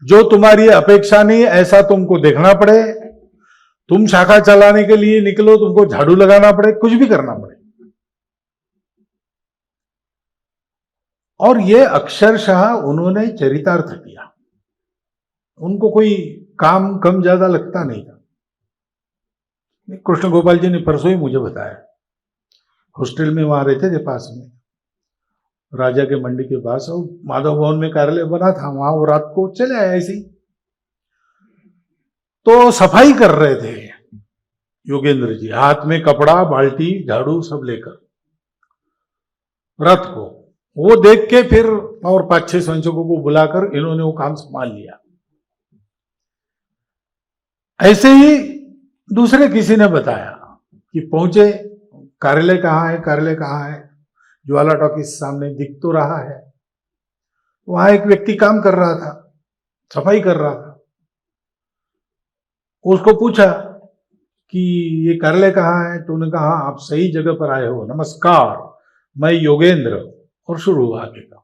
जो तुम्हारी अपेक्षा नहीं ऐसा तुमको देखना पड़े, तुम शाखा चलाने के लिए निकलो, तुमको झाड़ू लगाना पड़े, कुछ भी करना पड़े। और ये अक्षरशः उन्होंने चरितार्थ किया, उनको कोई काम कम ज्यादा लगता नहीं था। कृष्ण गोपाल जी ने परसों ही मुझे बताया, हॉस्टल में वहां रहते थे पास में, राजा के मंडी के पास, और माधव भवन में कार्यालय बना था वहां, वो रात को चले आए ऐसे ही, तो सफाई कर रहे थे योगेंद्र जी, हाथ में कपड़ा, बाल्टी, झाड़ू सब लेकर रात को। वो देख के फिर और 5-6 स्वयंसेवकों को बुलाकर इन्होंने वो काम संभाल लिया। ऐसे ही दूसरे किसी ने बताया कि पहुंचे, कार्यालय कहाँ है, कार्यालय कहाँ है, ज्वाला टॉकीज सामने दिख तो रहा है। वहां एक व्यक्ति काम कर रहा था, सफाई कर रहा था, उसको पूछा कि ये कार्यालय कहाँ है, तो उन्होंने कहा आप सही जगह पर आए हो, नमस्कार मैं योगेंद्र, और शुरू हुआ आगे का।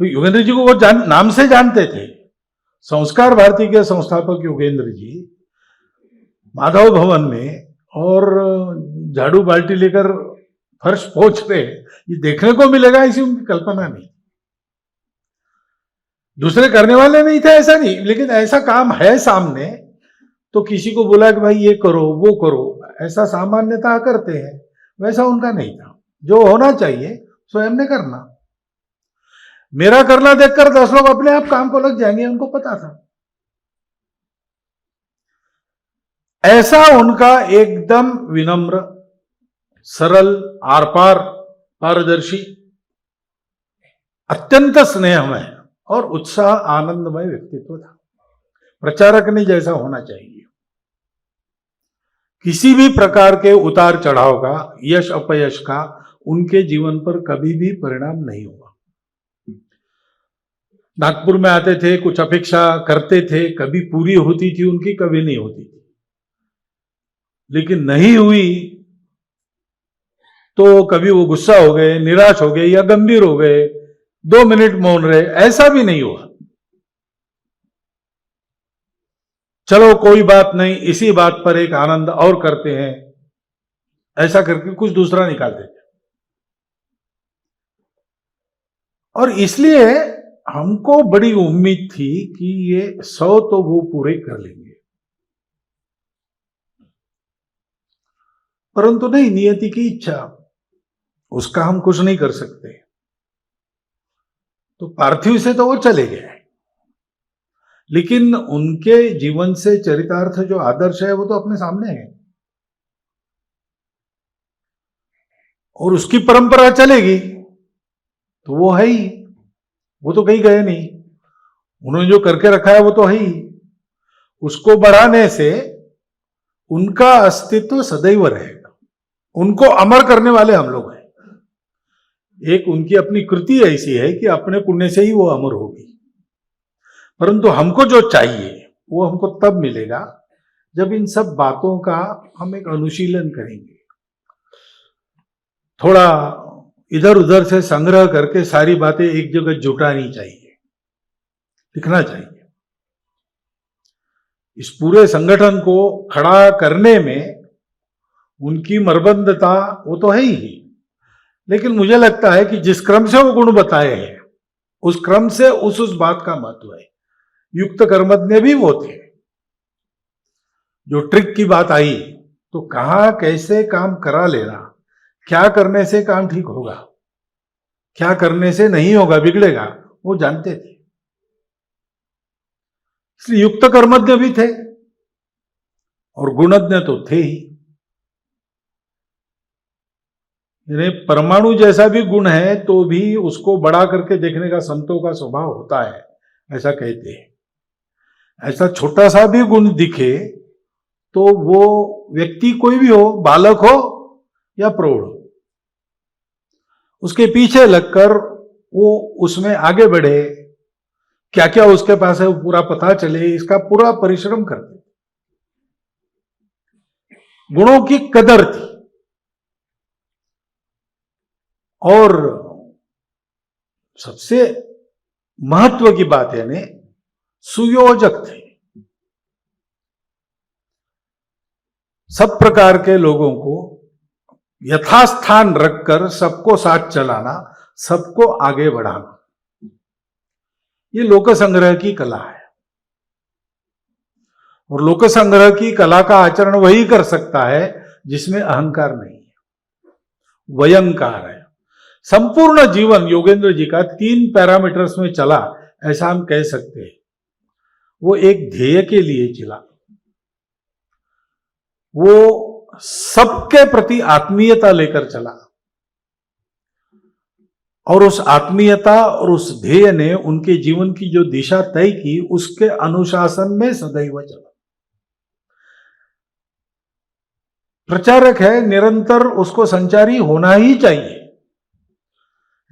तो योगेंद्र जी को वो नाम से जानते थे, संस्कार भारती के संस्थापक योगेंद्र जी माधव भवन में और झाड़ू बाल्टी लेकर फर्श पहुंच रहे, ये देखने को मिलेगा ऐसी उनकी कल्पना नहीं। दूसरे करने वाले नहीं थे ऐसा नहीं, लेकिन ऐसा काम है सामने तो किसी को बोला कि भाई ये करो वो करो, ऐसा सामान्यतः करते हैं, वैसा उनका नहीं था। जो होना चाहिए स्वयं ने करना, मेरा करना देखकर 10 लोग अपने आप काम को लग जाएंगे, उनको पता था। ऐसा उनका एकदम विनम्र, सरल, आर पार, पारदर्शी, अत्यंत स्नेहमय और उत्साह आनंदमय व्यक्तित्व था। प्रचारक ने जैसा होना चाहिए। किसी भी प्रकार के उतार चढ़ाव का, यश अपयश का उनके जीवन पर कभी भी परिणाम नहीं हुआ। नागपुर में आते थे, कुछ अपेक्षा करते थे, कभी पूरी होती थी उनकी, कभी नहीं होती थी, लेकिन नहीं हुई तो कभी वो गुस्सा हो गए, निराश हो गए या गंभीर हो गए, 2 मिनट मौन रहे, ऐसा भी नहीं हुआ। चलो कोई बात नहीं, इसी बात पर एक आनंद और करते हैं, ऐसा करके कुछ दूसरा निकालते थे। और इसलिए हमको बड़ी उम्मीद थी कि ये 100 तो वो पूरे कर लेंगे, परंतु नहीं, नियति की इच्छा, उसका हम कुछ नहीं कर सकते। तो पार्थिव से तो वो चले गए, लेकिन उनके जीवन से चरितार्थ जो आदर्श है वो तो अपने सामने है, और उसकी परंपरा चलेगी तो वो है ही, वो तो कहीं गए नहीं। उन्होंने जो करके रखा है वो तो है ही, उसको बढ़ाने से उनका अस्तित्व सदैव रहेगा। उनको अमर करने वाले हम लोग हैं। एक उनकी अपनी कृति ऐसी है कि अपने पुण्य से ही वो अमर होगी, परंतु हमको जो चाहिए वो हमको तब मिलेगा जब इन सब बातों का हम एक अनुशीलन करेंगे। थोड़ा इधर उधर से संग्रह करके सारी बातें एक जगह जुटानी चाहिए, लिखना चाहिए। इस पूरे संगठन को खड़ा करने में उनकी मर्बंधता वो तो है ही, लेकिन मुझे लगता है कि जिस क्रम से वो गुण बताए हैं उस क्रम से उस बात का महत्व है। युक्त कर्मज्ञ भी वो थे। जो ट्रिक की बात आई तो कहां कैसे काम करा लेना, क्या करने से काम ठीक होगा, क्या करने से नहीं होगा, बिगड़ेगा, वो जानते थे। इसलिए युक्त कर्मज्ञ भी थे। और गुणज्ञ तो थे ही। यानी परमाणु जैसा भी गुण है तो भी उसको बड़ा करके देखने का संतों का स्वभाव होता है, ऐसा कहते हैं। ऐसा छोटा सा भी गुण दिखे तो वो व्यक्ति कोई भी हो, बालक हो या प्रौढ़ हो, उसके पीछे लगकर वो उसमें आगे बढ़े, क्या क्या उसके पास है वो पूरा पता चले, इसका पूरा परिश्रम करते। गुणों की कदर थी और सबसे महत्व की बात है ने सुयोजक थे। सब प्रकार के लोगों को यथास्थान रखकर सबको साथ चलाना, सबको आगे बढ़ाना, ये लोक संग्रह की कला है। और लोक संग्रह की कला का आचरण वही कर सकता है जिसमें अहंकार नहीं है, वयंकार है। संपूर्ण जीवन योगेंद्र जी का 3 पैरामीटर्स में चला, ऐसा हम कह सकते हैं। वो एक ध्येय के लिए चला, वो सबके प्रति आत्मीयता लेकर चला और उस आत्मीयता और उस ध्येय ने उनके जीवन की जो दिशा तय की, उसके अनुशासन में सदैव चला। प्रचारक है, निरंतर उसको संचारी होना ही चाहिए।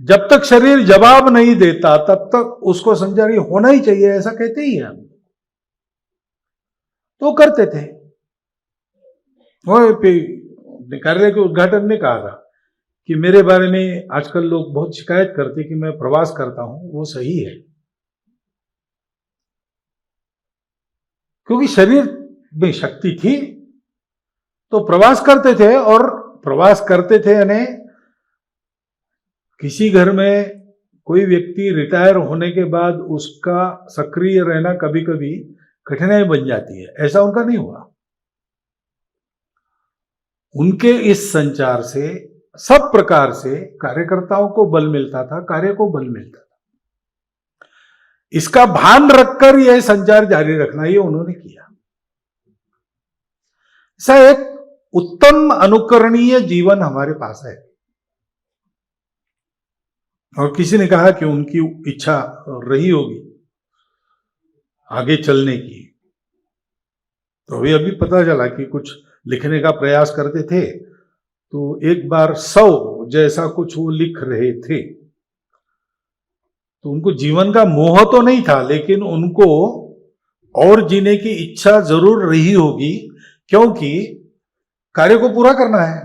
जब तक शरीर जवाब नहीं देता तब तक उसको संचारी होना ही चाहिए, ऐसा कहते ही हम तो करते थे। कार्य के उद्घाटन ने कहा था कि मेरे बारे में आजकल लोग बहुत शिकायत करते कि मैं प्रवास करता हूं, वो सही है, क्योंकि शरीर में शक्ति थी तो प्रवास करते थे। और प्रवास करते थे यानी किसी घर में कोई व्यक्ति रिटायर होने के बाद उसका सक्रिय रहना कभी कभी कठिनाई बन जाती है, ऐसा उनका नहीं हुआ। उनके इस संचार से सब प्रकार से कार्यकर्ताओं को बल मिलता था, कार्य को बल मिलता था। इसका भान रखकर यह संचार जारी रखना, ये उन्होंने किया। ऐसा एक उत्तम अनुकरणीय जीवन हमारे पास है। और किसी ने कहा कि उनकी इच्छा रही होगी आगे चलने की, तो अभी पता चला कि कुछ लिखने का प्रयास करते थे तो एक बार 100 जैसा कुछ वो लिख रहे थे। तो उनको जीवन का मोह तो नहीं था, लेकिन उनको और जीने की इच्छा जरूर रही होगी, क्योंकि कार्य को पूरा करना है।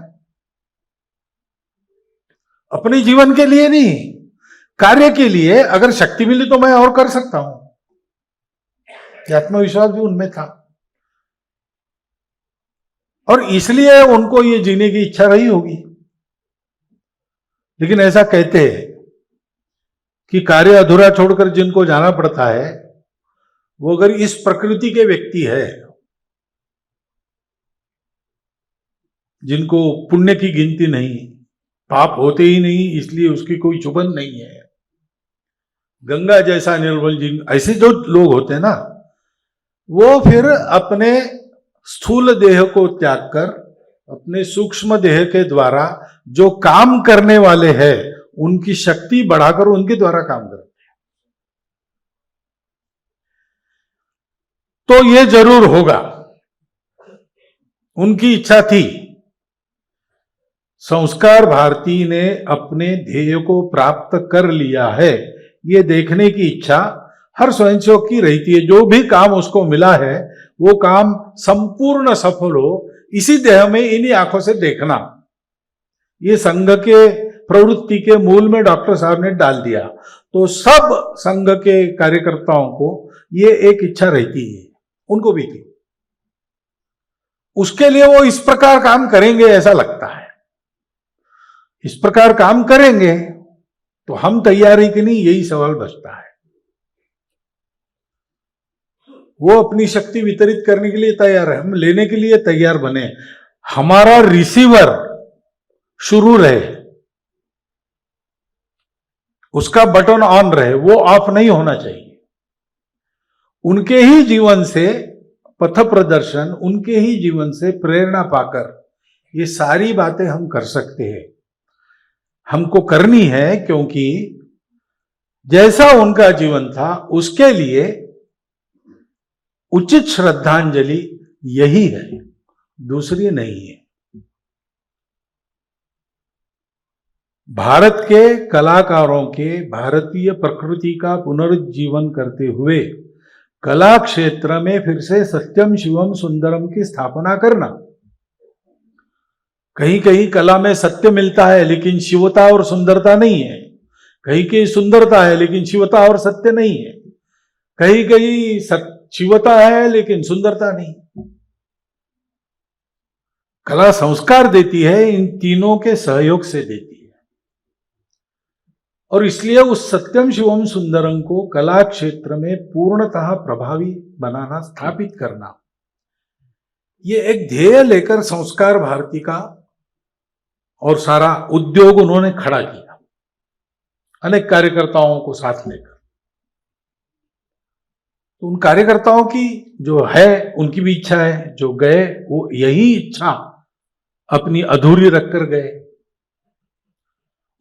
अपने जीवन के लिए नहीं, कार्य के लिए अगर शक्ति मिली तो मैं और कर सकता हूं। आत्मविश्वास भी उनमें था और इसलिए उनको ये जीने की इच्छा रही होगी। लेकिन ऐसा कहते हैं कि कार्य अधूरा छोड़कर जिनको जाना पड़ता है, वो अगर इस प्रकृति के व्यक्ति है, जिनको पुण्य की गिनती नहीं, पाप होते ही नहीं, इसलिए उसकी कोई चुभन नहीं है, गंगा जैसा निर्मल जी, ऐसे जो लोग होते हैं ना, वो फिर अपने स्थूल देह को त्याग कर अपने सूक्ष्म देह के द्वारा जो काम करने वाले हैं उनकी शक्ति बढ़ाकर उनके द्वारा काम करते हैं। तो ये जरूर होगा, उनकी इच्छा थी। संस्कार भारती ने अपने ध्येय को प्राप्त कर लिया है, ये देखने की इच्छा हर स्वयंसेवक की रहती है। जो भी काम उसको मिला है वो काम संपूर्ण सफल हो, इसी देह में इन्हीं आंखों से देखना, ये संघ के प्रवृत्ति के मूल में डॉक्टर साहब ने डाल दिया। तो सब संघ के कार्यकर्ताओं को ये एक इच्छा रहती है, उनको भी थी। उसके लिए वो इस प्रकार काम करेंगे ऐसा लगता है। इस प्रकार काम करेंगे तो हम तैयार हैं कि नहीं, यही सवाल बचता है। वो अपनी शक्ति वितरित करने के लिए तैयार है, हम लेने के लिए तैयार बने। हमारा रिसीवर शुरू रहे, उसका बटन ऑन रहे, वो ऑफ नहीं होना चाहिए। उनके ही जीवन से पथ प्रदर्शन, उनके ही जीवन से प्रेरणा पाकर ये सारी बातें हम कर सकते हैं। हमको करनी है, क्योंकि जैसा उनका जीवन था उसके लिए उचित श्रद्धांजलि यही है, दूसरी नहीं है। भारत के कलाकारों के भारतीय प्रकृति का पुनरुज्जीवन करते हुए कला क्षेत्र में फिर से सत्यम शिवम सुंदरम की स्थापना करना। कहीं कहीं कला में सत्य मिलता है लेकिन शिवता और सुंदरता नहीं है, कहीं कहीं सुंदरता है लेकिन शिवता और सत्य नहीं है, कहीं कहीं शिवता है लेकिन सुंदरता नहीं। कला संस्कार देती है, इन तीनों के सहयोग से देती है। और इसलिए उस सत्यम शिवम सुंदरम को कला क्षेत्र में पूर्णतः प्रभावी बनाना, स्थापित करना, ये एक ध्येय लेकर संस्कार भारती का और सारा उद्योग उन्होंने खड़ा किया, अनेक कार्यकर्ताओं को साथ लेकर। तो उन कार्यकर्ताओं की जो है, उनकी भी इच्छा है, जो गए वो यही इच्छा अपनी अधूरी रखकर गए।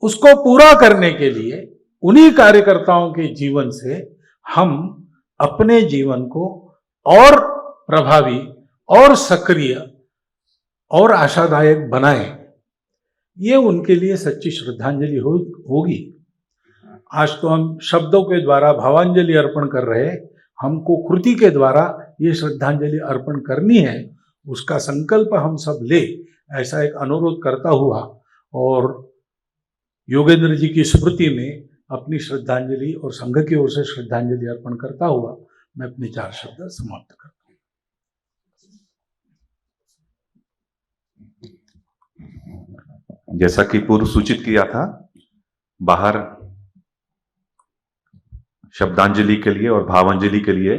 उसको पूरा करने के लिए उन्हीं कार्यकर्ताओं के जीवन से हम अपने जीवन को और प्रभावी और सक्रिय और आशादायक बनाएं, ये उनके लिए सच्ची श्रद्धांजलि होगी। आज तो हम शब्दों के द्वारा भावांजलि अर्पण कर रहे, हमको कृति के द्वारा ये श्रद्धांजलि अर्पण करनी है। उसका संकल्प हम सब ले, ऐसा एक अनुरोध करता हुआ और योगेंद्र जी की स्मृति में अपनी श्रद्धांजलि और संघ की ओर से श्रद्धांजलि अर्पण करता हुआ मैं अपने 4 शब्द समाप्त करता हूं। जैसा कि पूर्व सूचित किया था, बाहर शब्दांजलि के लिए और भावांजलि के लिए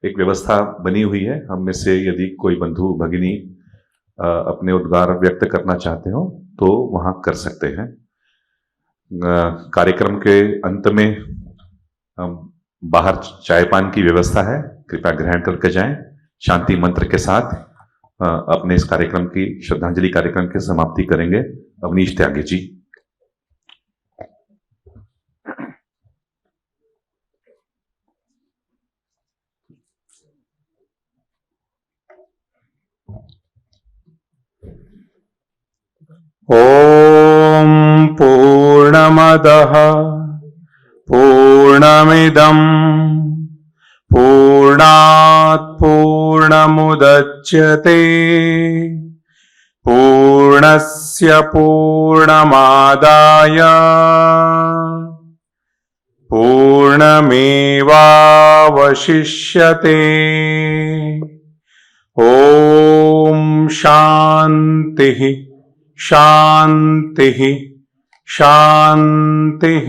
एक व्यवस्था बनी हुई है। हम में से यदि कोई बंधु भगिनी अपने उद्गार व्यक्त करना चाहते हो तो वहां कर सकते हैं। कार्यक्रम के अंत में बाहर चाय पान की व्यवस्था है, कृपया ग्रहण करके जाएं। शांति मंत्र के साथ अपने इस कार्यक्रम की, श्रद्धांजलि कार्यक्रम की समाप्ति करेंगे अवनीश त्यागी जी। ॐ पूर्णमदः पूर्णमिदं पूर्णात् पूर्णमुदच्यते पूर्णस्य पूर्णमादाय पूर्णमेवावशिष्यते। ॐ शान्तिः शान्तिः शान्तिः।